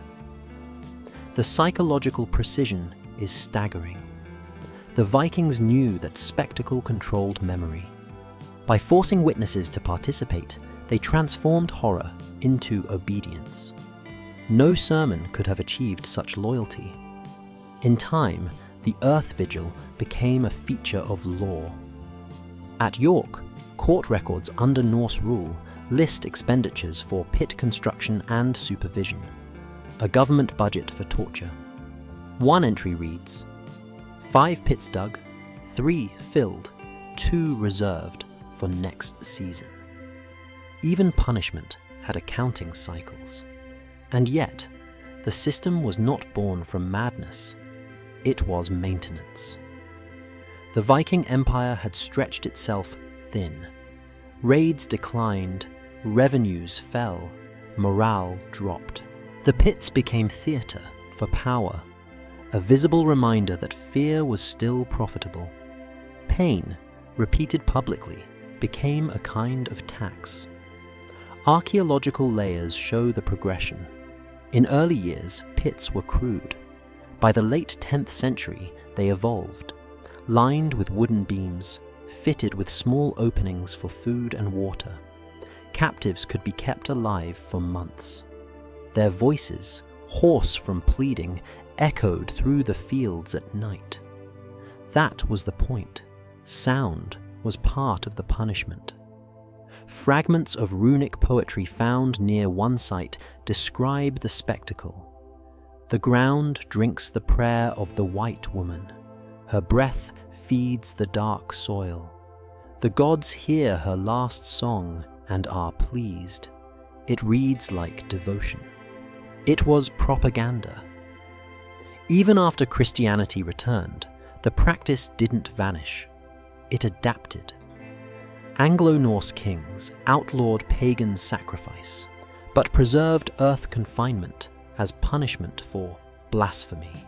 A: The psychological precision is staggering. The Vikings knew that spectacle controlled memory. By forcing witnesses to participate, they transformed horror into obedience. No sermon could have achieved such loyalty. In time, the Earth Vigil became a feature of law. At York, court records under Norse rule list expenditures for pit construction and supervision, a government budget for torture. One entry reads, 5 pits dug, 3 filled, 2 reserved for next season. Even punishment had accounting cycles. And yet, the system was not born from madness. It was maintenance. The Viking Empire had stretched itself thin. Raids declined, revenues fell, morale dropped. The pits became theatre for power, a visible reminder that fear was still profitable. Pain, repeated publicly, became a kind of tax. Archaeological layers show the progression. In early years, pits were crude. By the late 10th century, they evolved, lined with wooden beams, fitted with small openings for food and water. Captives could be kept alive for months. Their voices, hoarse from pleading, echoed through the fields at night. That was the point. Sound was part of the punishment. Fragments of runic poetry found near one site describe the spectacle. The ground drinks the prayer of the white woman. Her breath feeds the dark soil. The gods hear her last song and are pleased. It reads like devotion. It was propaganda. Even after Christianity returned, the practice didn't vanish. It adapted. Anglo-Norse kings outlawed pagan sacrifice, but preserved earth confinement as punishment for blasphemy.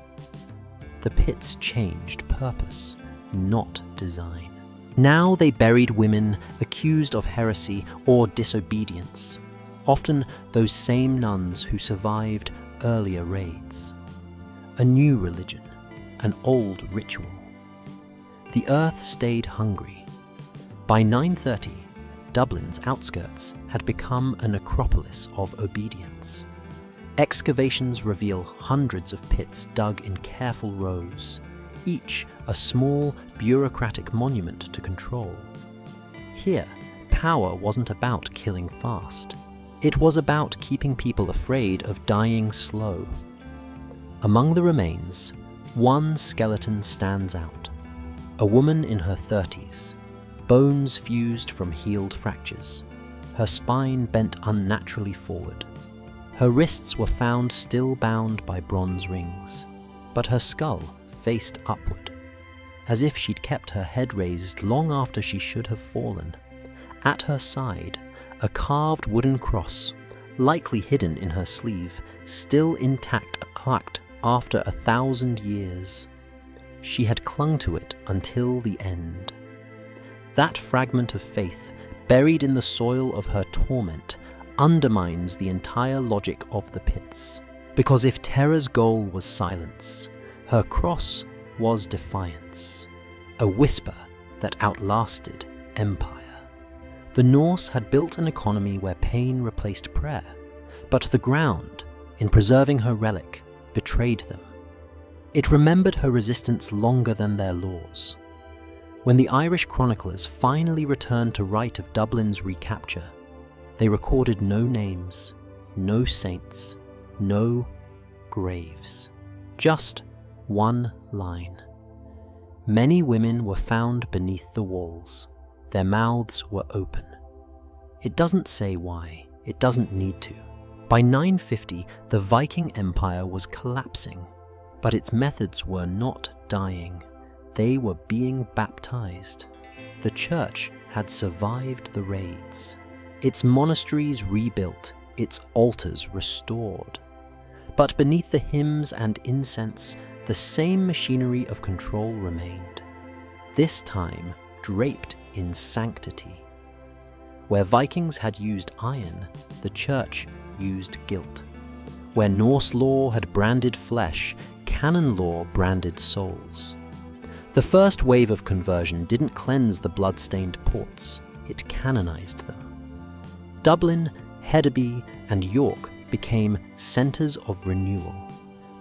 A: The pits changed purpose, not design. Now they buried women accused of heresy or disobedience, often those same nuns who survived earlier raids. A new religion, an old ritual. The earth stayed hungry. By 930, Dublin's outskirts had become a necropolis of obedience. Excavations reveal hundreds of pits dug in careful rows, each a small bureaucratic monument to control. Here, power wasn't about killing fast. It was about keeping people afraid of dying slow. Among the remains, one skeleton stands out. A woman in her 30s, bones fused from healed fractures, her spine bent unnaturally forward. Her wrists were found still bound by bronze rings, but her skull faced upward, as if she'd kept her head raised long after she should have fallen. At her side, a carved wooden cross, likely hidden in her sleeve, still intact, plucked after 1,000 years. She had clung to it until the end. That fragment of faith, buried in the soil of her torment, undermines the entire logic of the pits. Because if terror's goal was silence, her cross was defiance, a whisper that outlasted empire. The Norse had built an economy where pain replaced prayer, but the ground, in preserving her relic, betrayed them. It remembered her resistance longer than their laws. When the Irish chroniclers finally returned to write of Dublin's recapture, they recorded no names, no saints, no graves. Just one line. Many women were found beneath the walls. Their mouths were open. It doesn't say why. It doesn't need to. By 950, the Viking Empire was collapsing, but its methods were not dying. They were being baptized. The church had survived the raids. Its monasteries rebuilt, its altars restored. But beneath the hymns and incense, the same machinery of control remained, this time draped in sanctity. Where Vikings had used iron, the church used guilt. Where Norse law had branded flesh, canon law branded souls. The first wave of conversion didn't cleanse the blood-stained ports, it canonized them. Dublin, Hedeby, and York became centers of renewal,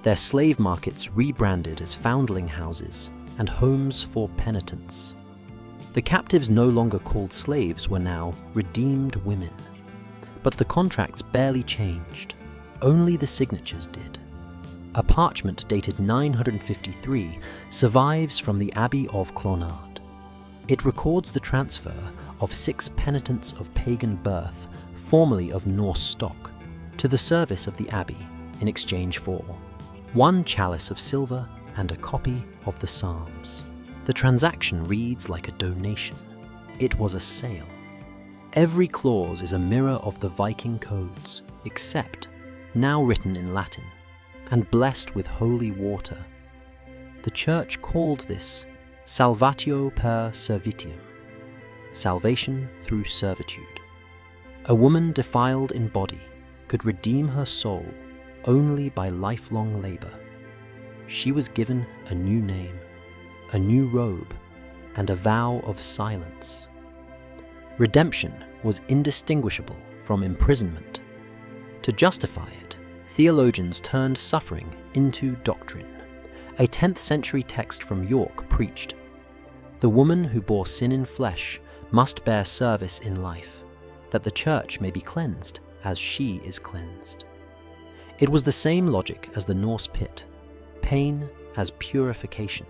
A: their slave markets rebranded as foundling houses and homes for penitents. The captives no longer called slaves were now redeemed women. But the contracts barely changed, only the signatures did. A parchment dated 953 survives from the Abbey of Clonard. It records the transfer of 6 penitents of pagan birth, formerly of Norse stock, to the service of the abbey in exchange for 1 chalice of silver and a copy of the Psalms. The transaction reads like a donation. It was a sale. Every clause is a mirror of the Viking codes, except now written in Latin and blessed with holy water. The church called this salvatio per servitium, salvation through servitude. A woman defiled in body could redeem her soul only by lifelong labor. She was given a new name, a new robe, and a vow of silence. Redemption was indistinguishable from imprisonment. To justify it, theologians turned suffering into doctrine. A 10th century text from York preached, "The woman who bore sin in flesh must bear service in life, that the church may be cleansed as she is cleansed." It was the same logic as the Norse pit, pain as purification,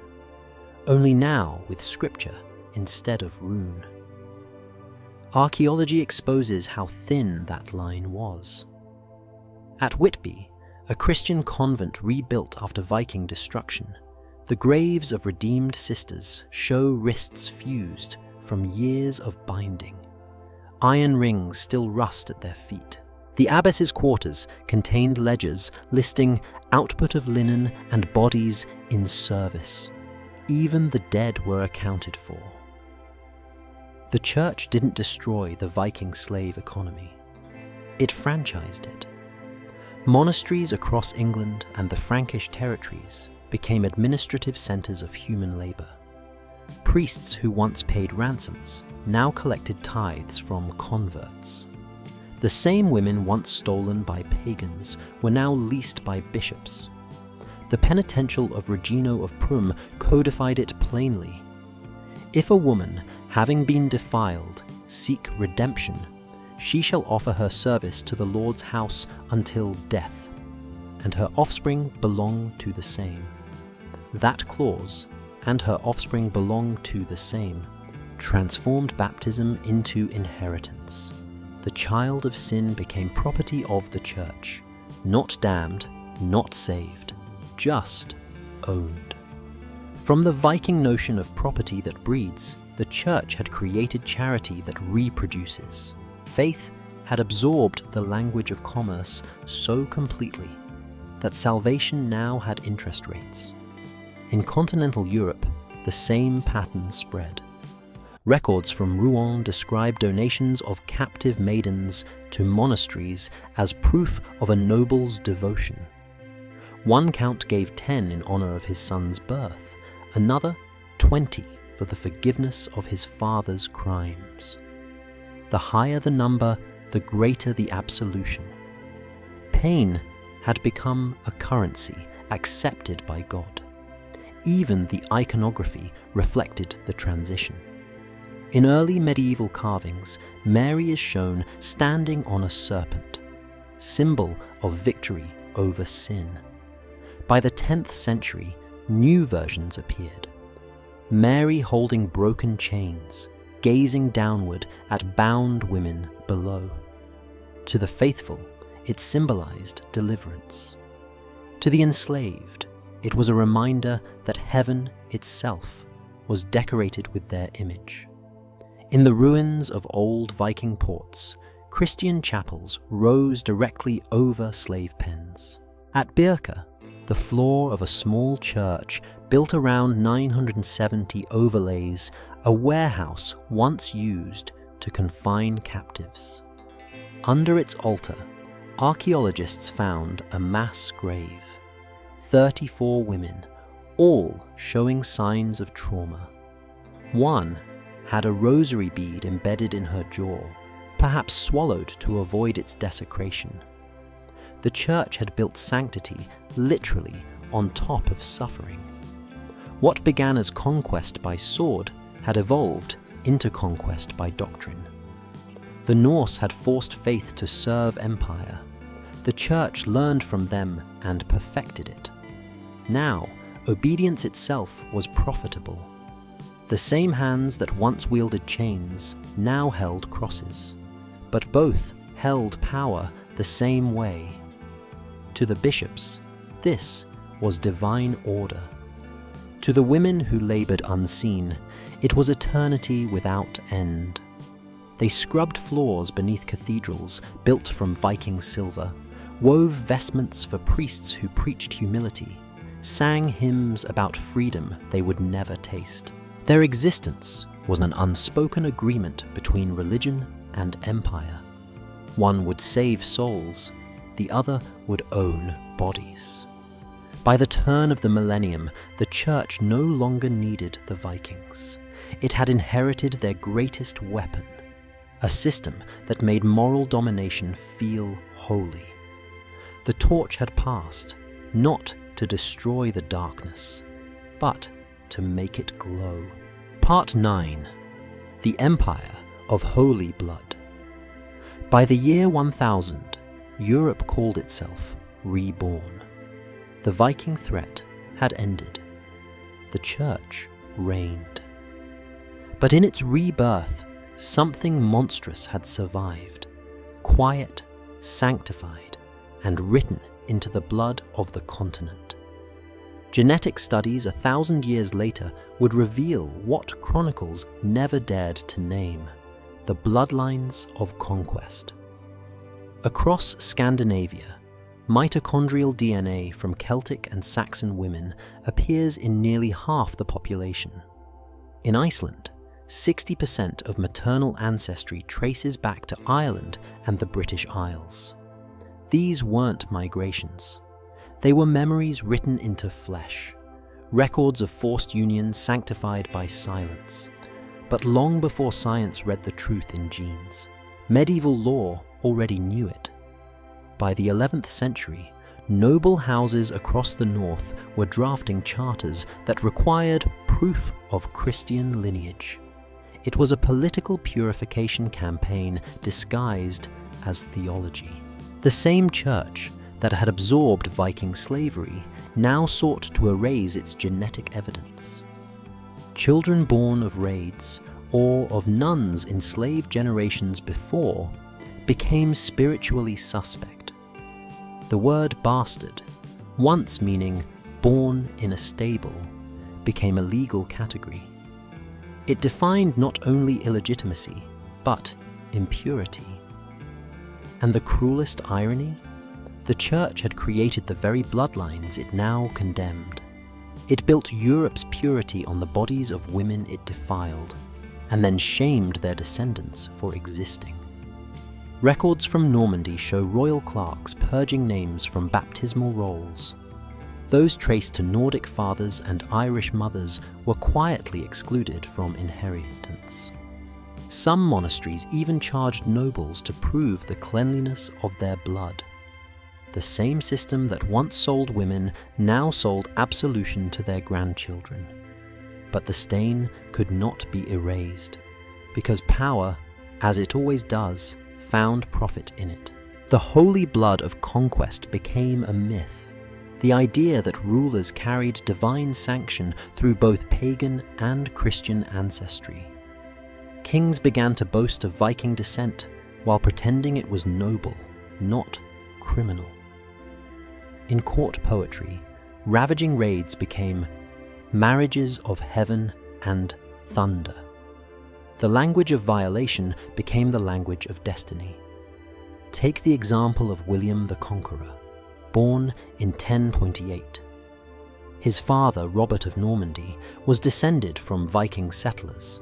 A: only now with scripture instead of rune. Archaeology exposes how thin that line was. At Whitby, a Christian convent rebuilt after Viking destruction, the graves of redeemed sisters show wrists fused from years of binding. Iron rings still rust at their feet. The abbess's quarters contained ledgers listing output of linen and bodies in service. Even the dead were accounted for. The church didn't destroy the Viking slave economy. It franchised it. Monasteries across England and the Frankish territories became administrative centers of human labor. Priests who once paid ransoms now collected tithes from converts. The same women once stolen by pagans were now leased by bishops. The penitential of Regino of Prum codified it plainly. If a woman, having been defiled, seek redemption, she shall offer her service to the Lord's house until death, and her offspring belong to the same. That clause, and her offspring belong to the same, transformed baptism into inheritance. The child of sin became property of the church, not damned, not saved, just owned. From the Viking notion of property that breeds, the church had created charity that reproduces. Faith had absorbed the language of commerce so completely that salvation now had interest rates. In continental Europe, the same pattern spread. Records from Rouen describe donations of captive maidens to monasteries as proof of a noble's devotion. One count gave 10 in honor of his son's birth, another 20 for the forgiveness of his father's crimes. The higher the number, the greater the absolution. Pain had become a currency accepted by God. Even the iconography reflected the transition. In early medieval carvings, Mary is shown standing on a serpent, symbol of victory over sin. By the 10th century, new versions appeared. Mary holding broken chains, gazing downward at bound women below. To the faithful, it symbolized deliverance. To the enslaved, it was a reminder that heaven itself was decorated with their image. In the ruins of old Viking ports, Christian chapels rose directly over slave pens. At Birka, the floor of a small church built around 970 overlays a warehouse once used to confine captives. Under its altar, archaeologists found a mass grave, 34 women, all showing signs of trauma. One had a rosary bead embedded in her jaw, perhaps swallowed to avoid its desecration. The church had built sanctity literally on top of suffering. What began as conquest by sword had evolved into conquest by doctrine. The Norse had forced faith to serve empire. The church learned from them and perfected it. Now, obedience itself was profitable. The same hands that once wielded chains now held crosses, but both held power the same way. To the bishops, this was divine order. To the women who labored unseen, it was eternity without end. They scrubbed floors beneath cathedrals built from Viking silver, wove vestments for priests who preached humility, sang hymns about freedom they would never taste. Their existence was an unspoken agreement between religion and empire. One would save souls, the other would own bodies. By the turn of the millennium, the church no longer needed the Vikings. It had inherited their greatest weapon, a system that made moral domination feel holy. The torch had passed, not to destroy the darkness, but to make it glow. Part 9. The Empire of Holy Blood. By the year 1000, Europe called itself reborn. The Viking threat had ended. The church reigned. But in its rebirth, something monstrous had survived, quiet, sanctified, and written into the blood of the continent. Genetic studies 1,000 years later would reveal what chronicles never dared to name: the bloodlines of conquest. Across Scandinavia, mitochondrial DNA from Celtic and Saxon women appears in nearly half the population. In Iceland, 60% of maternal ancestry traces back to Ireland and the British Isles. These weren't migrations. They were memories written into flesh, records of forced unions sanctified by silence. But long before science read the truth in genes, medieval law already knew it. By the 11th century, noble houses across the north were drafting charters that required proof of Christian lineage. It was a political purification campaign disguised as theology. The same church that had absorbed Viking slavery now sought to erase its genetic evidence. Children born of raids or of nuns enslaved generations before became spiritually suspect. The word bastard, once meaning born in a stable, became a legal category. It defined not only illegitimacy, but impurity. And the cruelest irony? The Church had created the very bloodlines it now condemned. It built Europe's purity on the bodies of women it defiled, and then shamed their descendants for existing. Records from Normandy show royal clerks purging names from baptismal rolls. Those traced to Nordic fathers and Irish mothers were quietly excluded from inheritance. Some monasteries even charged nobles to prove the cleanliness of their blood. The same system that once sold women now sold absolution to their grandchildren. But the stain could not be erased, because power, as it always does, found profit in it. The holy blood of conquest became a myth. The idea that rulers carried divine sanction through both pagan and Christian ancestry. Kings began to boast of Viking descent while pretending it was noble, not criminal. In court poetry, ravaging raids became marriages of heaven and thunder. The language of violation became the language of destiny. Take the example of William the Conqueror, born in 1028. His father, Robert of Normandy, was descended from Viking settlers.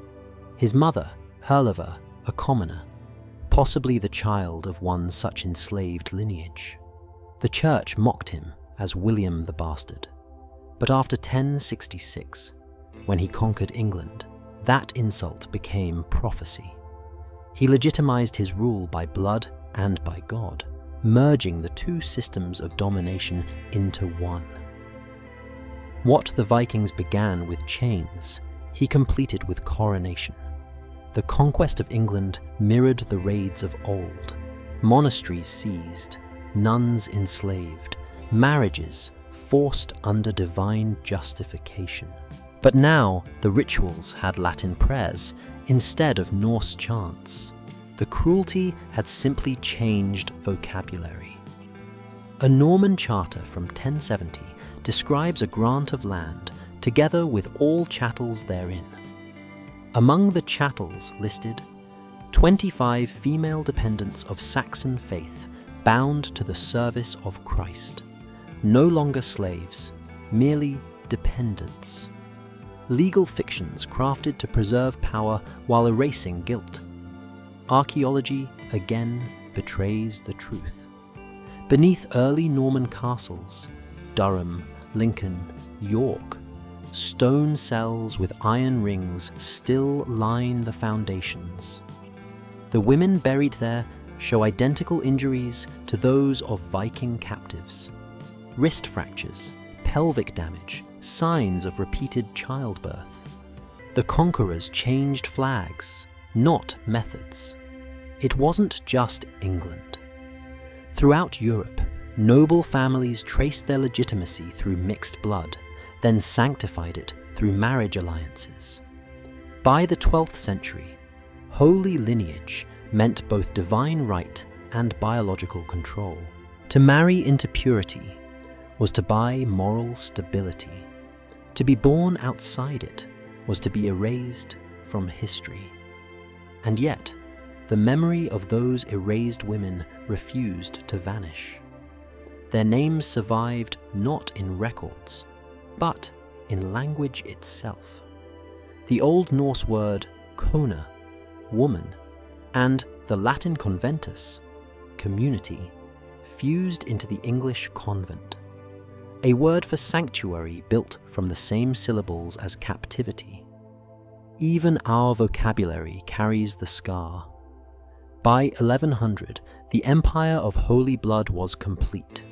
A: His mother, Herleva, a commoner, possibly the child of one such enslaved lineage. The Church mocked him as William the Bastard. But after 1066, when he conquered England, that insult became prophecy. He legitimized his rule by blood and by God, merging the two systems of domination into one. What the Vikings began with chains, he completed with coronation. The conquest of England mirrored the raids of old. Monasteries seized, nuns enslaved, marriages forced under divine justification. But now the rituals had Latin prayers instead of Norse chants. The cruelty had simply changed vocabulary. A Norman charter from 1070 describes a grant of land together with all chattels therein. Among the chattels listed, 25 female dependents of Saxon faith bound to the service of Christ, no longer slaves, merely dependents. Legal fictions crafted to preserve power while erasing guilt. Archaeology again betrays the truth. Beneath early Norman castles, Durham, Lincoln, York, stone cells with iron rings still line the foundations. The women buried there show identical injuries to those of Viking captives. Wrist fractures, pelvic damage, signs of repeated childbirth. The conquerors changed flags, not methods. It wasn't just England. Throughout Europe, noble families traced their legitimacy through mixed blood, then sanctified it through marriage alliances. By the 12th century, holy lineage meant both divine right and biological control. To marry into purity was to buy moral stability. To be born outside it was to be erased from history. And yet, the memory of those erased women refused to vanish. Their names survived not in records, but in language itself. The Old Norse word kona, woman, and the Latin conventus, community, fused into the English convent. A word for sanctuary built from the same syllables as captivity. Even our vocabulary carries the scar. By 1100, the empire of Holy Blood was complete.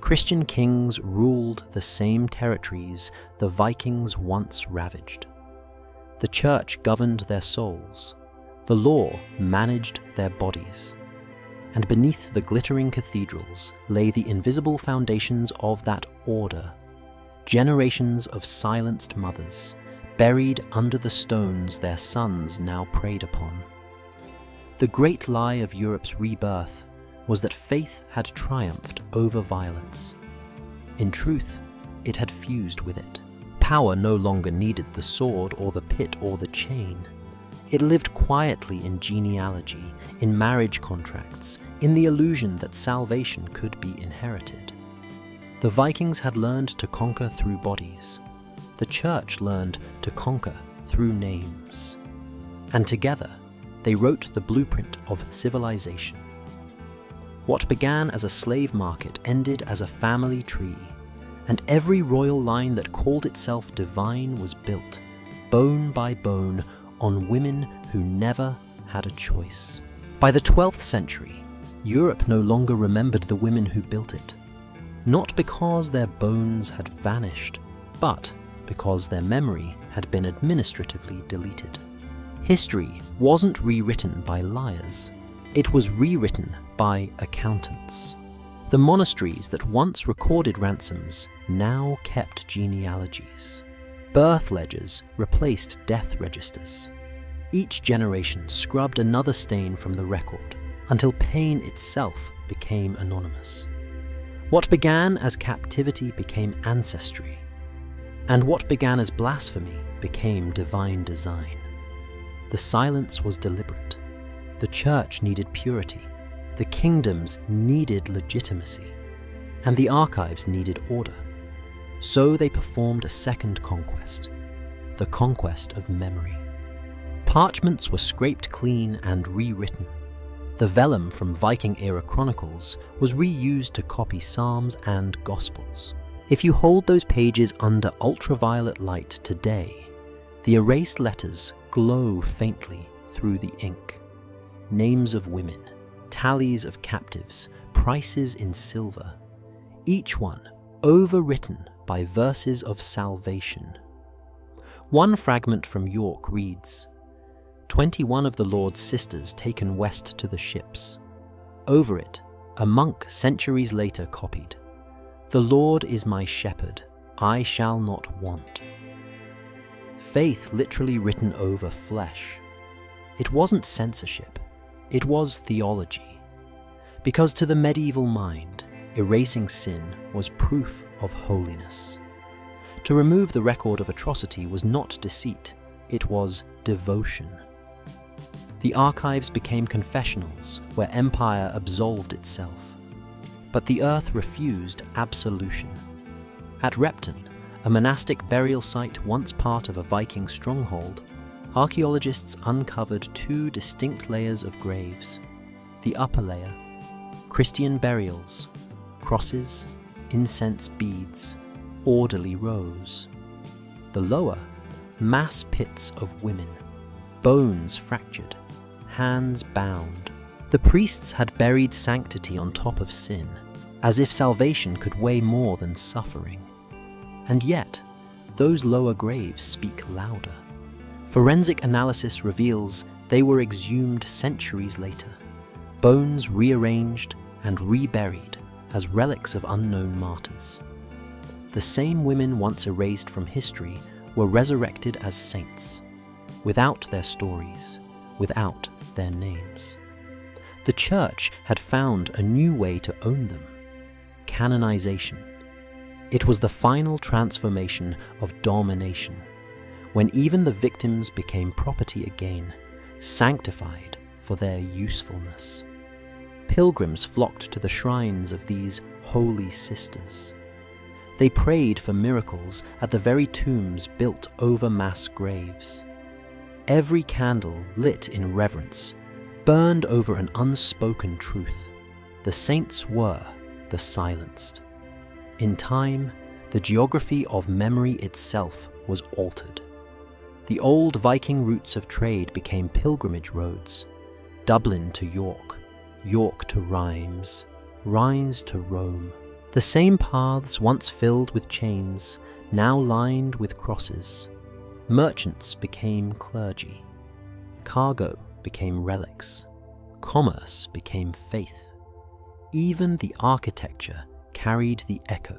A: Christian kings ruled the same territories the Vikings once ravaged. The Church governed their souls. The law managed their bodies. and beneath the glittering cathedrals lay the invisible foundations of that order, generations of silenced mothers, buried under the stones their sons now preyed upon. The great lie of Europe's rebirth was that faith had triumphed over violence. In truth, it had fused with it. Power no longer needed the sword or the pit or the chain. It lived quietly in genealogy, in marriage contracts, in the illusion that salvation could be inherited. The Vikings had learned to conquer through bodies. The Church learned to conquer through names. And together, they wrote the blueprint of civilization. What began as a slave market ended as a family tree, and every royal line that called itself divine was built, bone by bone, on women who never had a choice. By the 12th century, Europe no longer remembered the women who built it, not because their bones had vanished, but because their memory had been administratively deleted. History wasn't rewritten by liars, it was rewritten by accountants. The monasteries that once recorded ransoms now kept genealogies. Birth ledgers replaced death registers. Each generation scrubbed another stain from the record until pain itself became anonymous. What began as captivity became ancestry, and what began as blasphemy became divine design. The silence was deliberate. The Church needed purity, the kingdoms needed legitimacy, and the archives needed order. So they performed a second conquest, the conquest of memory. Parchments were scraped clean and rewritten. The vellum from Viking-era chronicles was reused to copy psalms and gospels. If you hold those pages under ultraviolet light today, the erased letters glow faintly through the ink. Names of women, tallies of captives, prices in silver, each one overwritten by verses of salvation. One fragment from York reads, 21 of the Lord's sisters taken west to the ships. Over it, a monk centuries later copied, "The Lord is my shepherd, I shall not want." Faith literally written over flesh. It wasn't censorship, it was theology. Because to the medieval mind, erasing sin was proof of holiness. To remove the record of atrocity was not deceit, it was devotion. The archives became confessionals where empire absolved itself. But the earth refused absolution. At Repton, a monastic burial site once part of a Viking stronghold, archaeologists uncovered two distinct layers of graves. The upper layer, Christian burials, crosses, incense beads, orderly rows. The lower, mass pits of women, bones fractured, hands bound. The priests had buried sanctity on top of sin, as if salvation could weigh more than suffering. And yet, those lower graves speak louder. Forensic analysis reveals they were exhumed centuries later, bones rearranged and reburied as relics of unknown martyrs. The same women once erased from history were resurrected as saints, without their stories, without their names. The Church had found a new way to own them: canonization. It was the final transformation of domination, when even the victims became property again, sanctified for their usefulness. Pilgrims flocked to the shrines of these holy sisters. They prayed for miracles at the very tombs built over mass graves. Every candle lit in reverence burned over an unspoken truth. The saints were the silenced. In time, the geography of memory itself was altered. The old Viking routes of trade became pilgrimage roads: Dublin to York, York to Rheims, Rheims to Rome. The same paths once filled with chains, now lined with crosses. Merchants became clergy. Cargo became relics. Commerce became faith. Even the architecture carried the echo.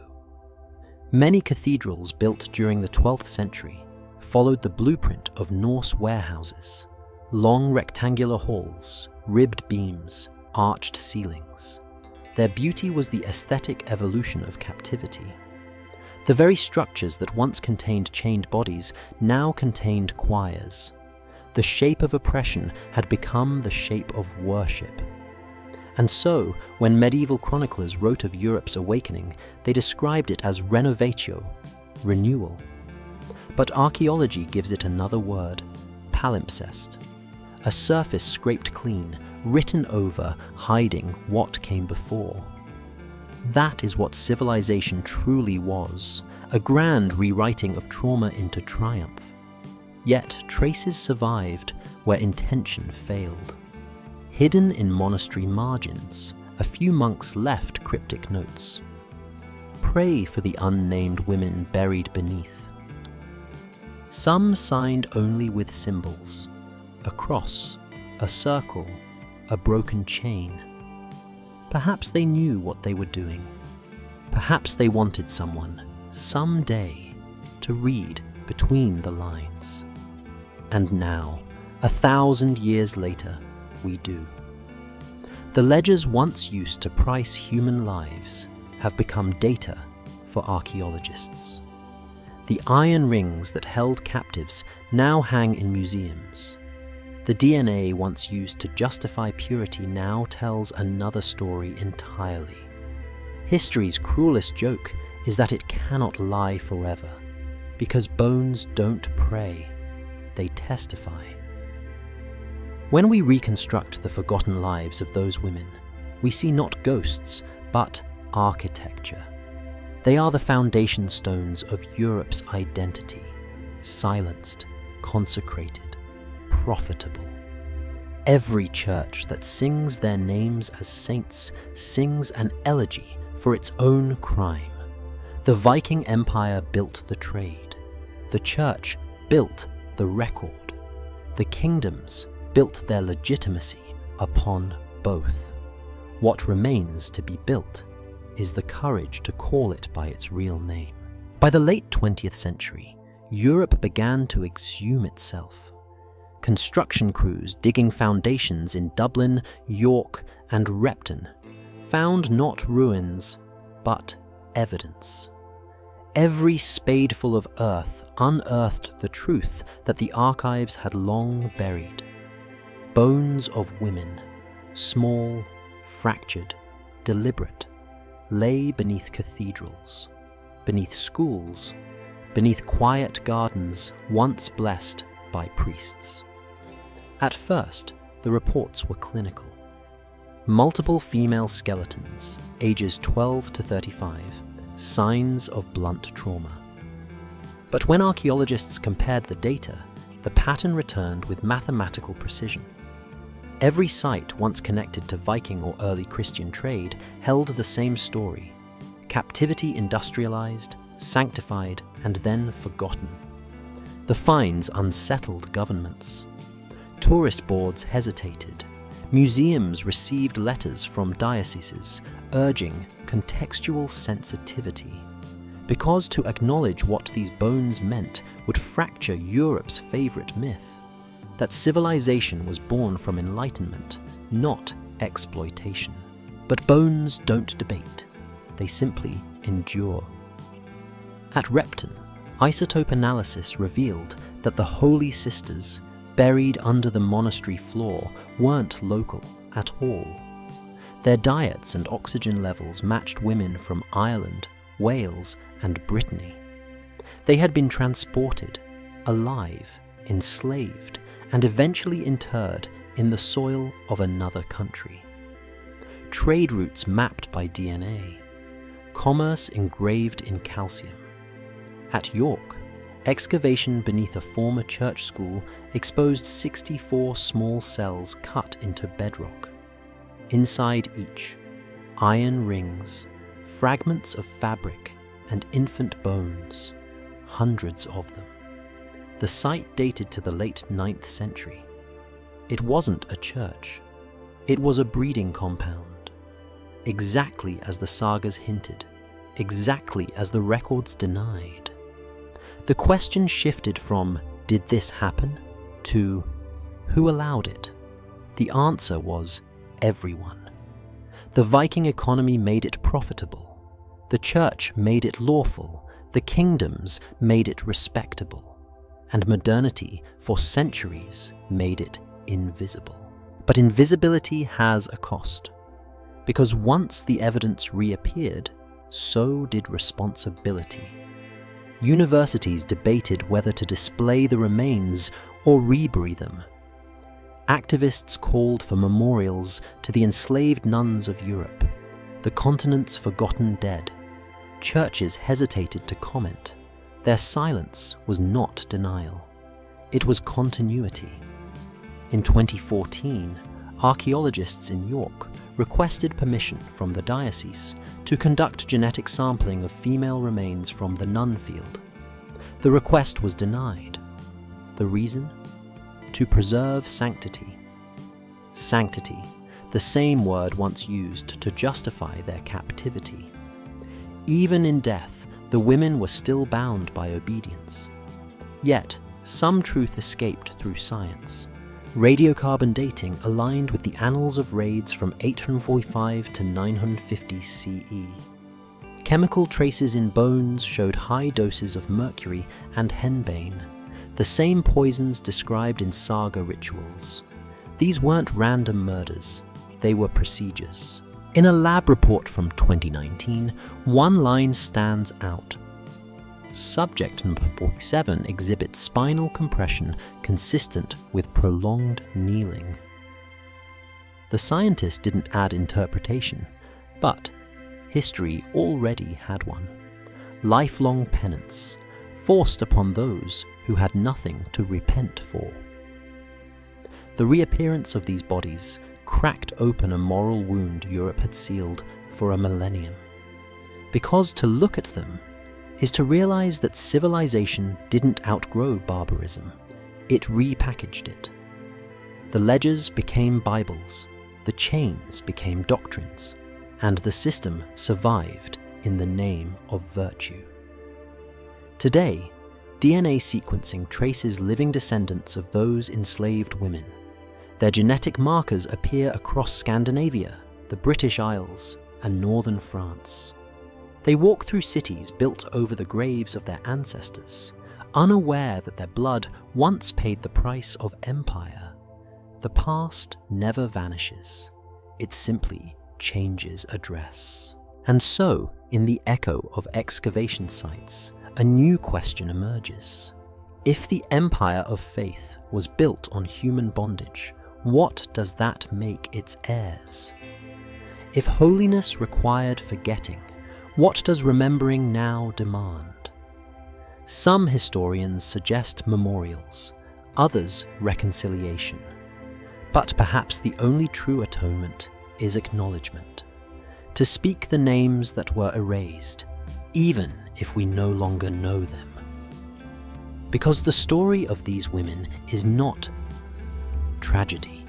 A: Many cathedrals built during the 12th century followed the blueprint of Norse warehouses: long rectangular halls, ribbed beams, arched ceilings. Their beauty was the aesthetic evolution of captivity. The very structures that once contained chained bodies now contained choirs. The shape of oppression had become the shape of worship. And so, when medieval chroniclers wrote of Europe's awakening, they described it as renovatio, renewal. But archaeology gives it another word: palimpsest. A surface scraped clean, written over, hiding what came before. That is what civilization truly was, a grand rewriting of trauma into triumph. Yet traces survived where intention failed. Hidden in monastery margins, a few monks left cryptic notes. Pray for the unnamed women buried beneath. Some signed only with symbols: a cross, a circle, a broken chain. Perhaps they knew what they were doing. Perhaps they wanted someone, someday, to read between the lines. And now, 1,000 years later, we do. The ledgers once used to price human lives have become data for archaeologists. The iron rings that held captives now hang in museums. The DNA once used to justify purity now tells another story entirely. History's cruelest joke is that it cannot lie forever, because bones don't pray, they testify. When we reconstruct the forgotten lives of those women, we see not ghosts, but architecture. They are the foundation stones of Europe's identity, silenced, consecrated, profitable. Every church that sings their names as saints sings an elegy for its own crime. The Viking Empire built the trade. The church built the record. The kingdoms built their legitimacy upon both. What remains to be built is the courage to call it by its real name. By the late 20th century, Europe began to exhume itself. Construction crews digging foundations in Dublin, York, and Repton found not ruins, but evidence. Every spadeful of earth unearthed the truth that the archives had long buried. Bones of women, small, fractured, deliberate, lay beneath cathedrals, beneath schools, beneath quiet gardens once blessed by priests. At first, the reports were clinical. Multiple female skeletons, ages 12 to 35, signs of blunt trauma. But when archaeologists compared the data, the pattern returned with mathematical precision. Every site once connected to Viking or early Christian trade held the same story: captivity industrialized, sanctified, and then forgotten. The finds unsettled governments. Tourist boards hesitated. Museums received letters from dioceses urging contextual sensitivity, because to acknowledge what these bones meant would fracture Europe's favorite myth: that civilization was born from enlightenment, not exploitation. But bones don't debate, they simply endure. At Repton, isotope analysis revealed that the Holy Sisters, buried under the monastery floor, weren't local at all. Their diets and oxygen levels matched women from Ireland, Wales, and Brittany. They had been transported, alive, enslaved, and eventually interred in the soil of another country. Trade routes mapped by DNA. Commerce engraved in calcium. At York, excavation beneath a former church school exposed 64 small cells cut into bedrock. Inside each, iron rings, fragments of fabric, and infant bones, hundreds of them. The site dated to the late 9th century. It wasn't a church. It was a breeding compound, exactly as the sagas hinted, exactly as the records denied. The question shifted from, did this happen, to, who allowed it? The answer was, everyone. The Viking economy made it profitable. The church made it lawful. The kingdoms made it respectable. And modernity, for centuries, made it invisible. But invisibility has a cost, because once the evidence reappeared, so did responsibility. Universities debated whether to display the remains or rebury them. Activists called for memorials to the enslaved nuns of Europe, the continent's forgotten dead. Churches hesitated to comment. Their silence was not denial. It was continuity. In 2014, archaeologists in York requested permission from the diocese to conduct genetic sampling of female remains from the Nun field. The request was denied. The reason? To preserve sanctity. Sanctity, the same word once used to justify their captivity. Even in death, the women were still bound by obedience. Yet, some truth escaped through science. Radiocarbon dating aligned with the annals of raids from 845 to 950 CE. Chemical traces in bones showed high doses of mercury and henbane, the same poisons described in saga rituals. These weren't random murders, they were procedures. In a lab report from 2019, one line stands out. Subject number 47 exhibits spinal compression consistent with prolonged kneeling. The scientist didn't add interpretation, but history already had one. Lifelong penance, forced upon those who had nothing to repent for. The reappearance of these bodies cracked open a moral wound Europe had sealed for a millennium. Because to look at them is to realize that civilization didn't outgrow barbarism, it repackaged it. The ledgers became Bibles, the chains became doctrines, and the system survived in the name of virtue. Today, DNA sequencing traces living descendants of those enslaved women. Their genetic markers appear across Scandinavia, the British Isles, and northern France. They walk through cities built over the graves of their ancestors, unaware that their blood once paid the price of empire. The past never vanishes. It simply changes address. And so, in the echo of excavation sites, a new question emerges. If the empire of faith was built on human bondage, what does that make its heirs? If holiness required forgetting, what does remembering now demand? Some historians suggest memorials, others reconciliation. But perhaps the only true atonement is acknowledgement. To speak the names that were erased, even if we no longer know them. Because the story of these women is not tragedy.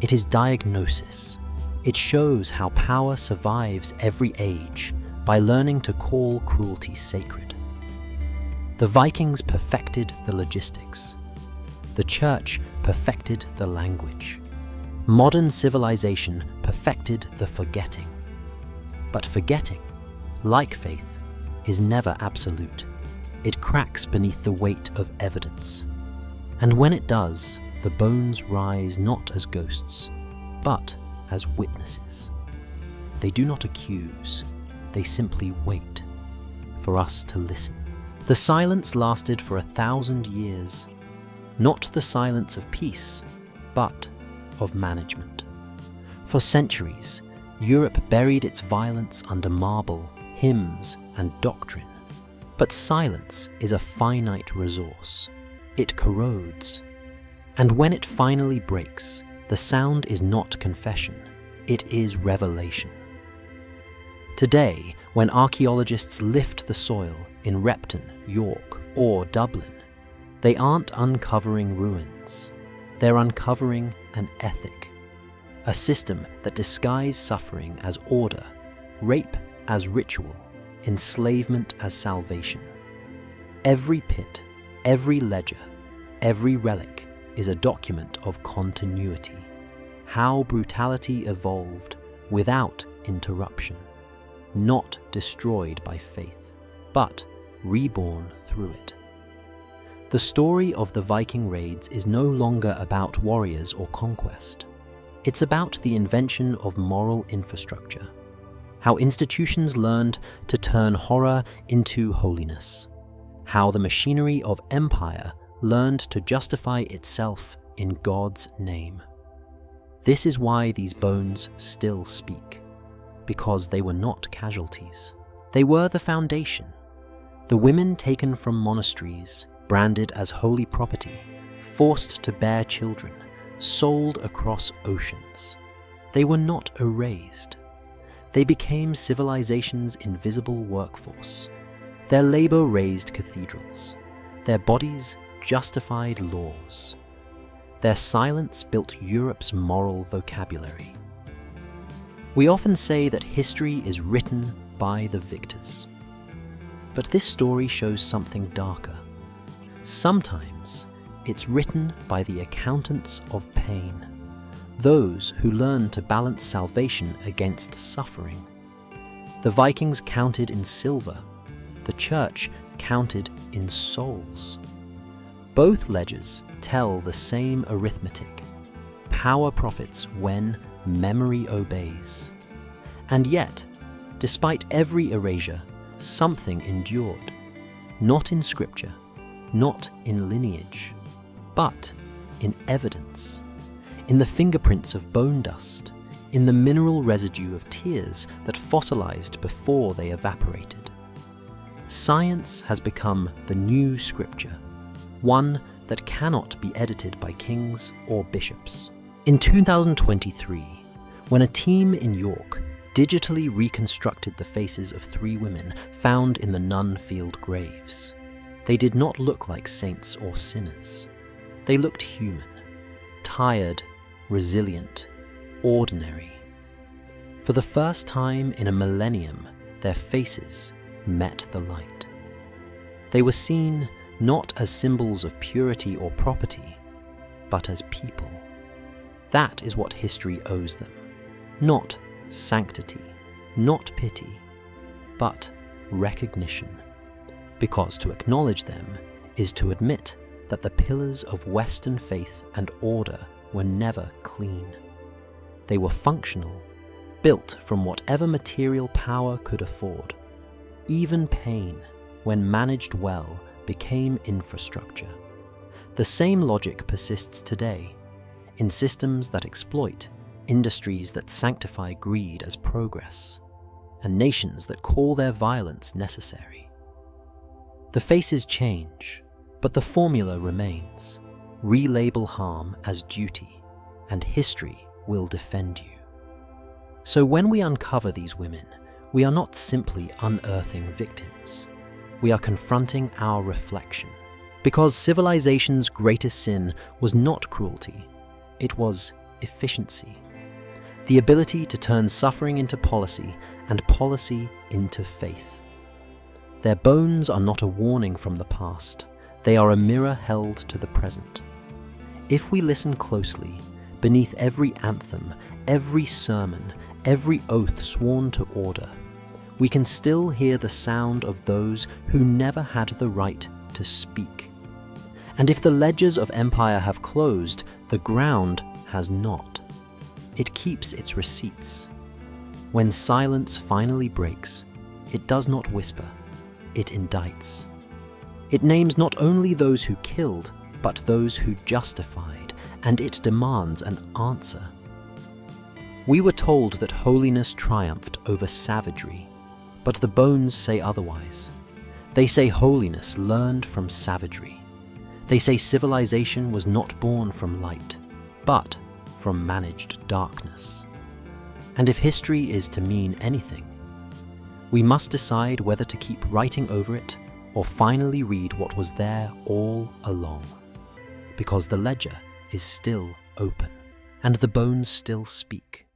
A: It is diagnosis. It shows how power survives every age by learning to call cruelty sacred. The Vikings perfected the logistics. The church perfected the language. Modern civilization perfected the forgetting. But forgetting, like faith, is never absolute. It cracks beneath the weight of evidence. And when it does, the bones rise not as ghosts, but as witnesses. They do not accuse, they simply wait for us to listen. The silence lasted for 1,000 years, not the silence of peace, but of management. For centuries, Europe buried its violence under marble, hymns, and doctrine. But silence is a finite resource. It corrodes. And when it finally breaks, the sound is not confession, it is revelation. Today, when archaeologists lift the soil in Repton, York, or Dublin, they aren't uncovering ruins. They're uncovering an ethic. a system that disguised suffering as order, rape as ritual, enslavement as salvation. Every pit, every ledger, every relic is a document of continuity, how brutality evolved without interruption, not destroyed by faith, but reborn through it. The story of the Viking raids is no longer about warriors or conquest. It's about the invention of moral infrastructure, how institutions learned to turn horror into holiness, how the machinery of empire learned to justify itself in God's name. This is why these bones still speak, because they were not casualties. They were the foundation. The women taken from monasteries, branded as holy property, forced to bear children, sold across oceans. They were not erased. They became civilization's invisible workforce. Their labor raised cathedrals. Their bodies justified laws. Their silence built Europe's moral vocabulary. We often say that history is written by the victors. But this story shows something darker. Sometimes it's written by the accountants of pain, those who learn to balance salvation against suffering. The Vikings counted in silver. The church counted in souls. Both ledgers tell the same arithmetic. Power profits when memory obeys. And yet, despite every erasure, something endured. Not in scripture, not in lineage, but in evidence. In the fingerprints of bone dust, in the mineral residue of tears that fossilized before they evaporated. Science has become the new scripture, one that cannot be edited by kings or bishops. In 2023, when a team in York digitally reconstructed the faces of 3 women found in the Nun field graves, they did not look like saints or sinners. They looked human, tired, resilient, ordinary. For the first time in a millennium, their faces met the light. They were seen not as symbols of purity or property, but as people. That is what history owes them. Not sanctity, not pity, but recognition. Because to acknowledge them is to admit that the pillars of Western faith and order were never clean. They were functional, built from whatever material power could afford. Even pain, when managed well, became infrastructure. The same logic persists today, in systems that exploit, industries that sanctify greed as progress, and nations that call their violence necessary. The faces change, but the formula remains. Relabel harm as duty, and history will defend you. So when we uncover these women, we are not simply unearthing victims. We are confronting our reflection. Because civilization's greatest sin was not cruelty, it was efficiency. The ability to turn suffering into policy and policy into faith. Their bones are not a warning from the past. They are a mirror held to the present. If we listen closely, beneath every anthem, every sermon, every oath sworn to order, we can still hear the sound of those who never had the right to speak. And if the ledgers of empire have closed, the ground has not. It keeps its receipts. When silence finally breaks, it does not whisper, it indicts. It names not only those who killed, but those who justified, and it demands an answer. We were told that holiness triumphed over savagery, but the bones say otherwise. They say holiness learned from savagery. They say civilization was not born from light, but from managed darkness. And if history is to mean anything, we must decide whether to keep writing over it or finally read what was there all along, because the ledger is still open. and the bones still speak.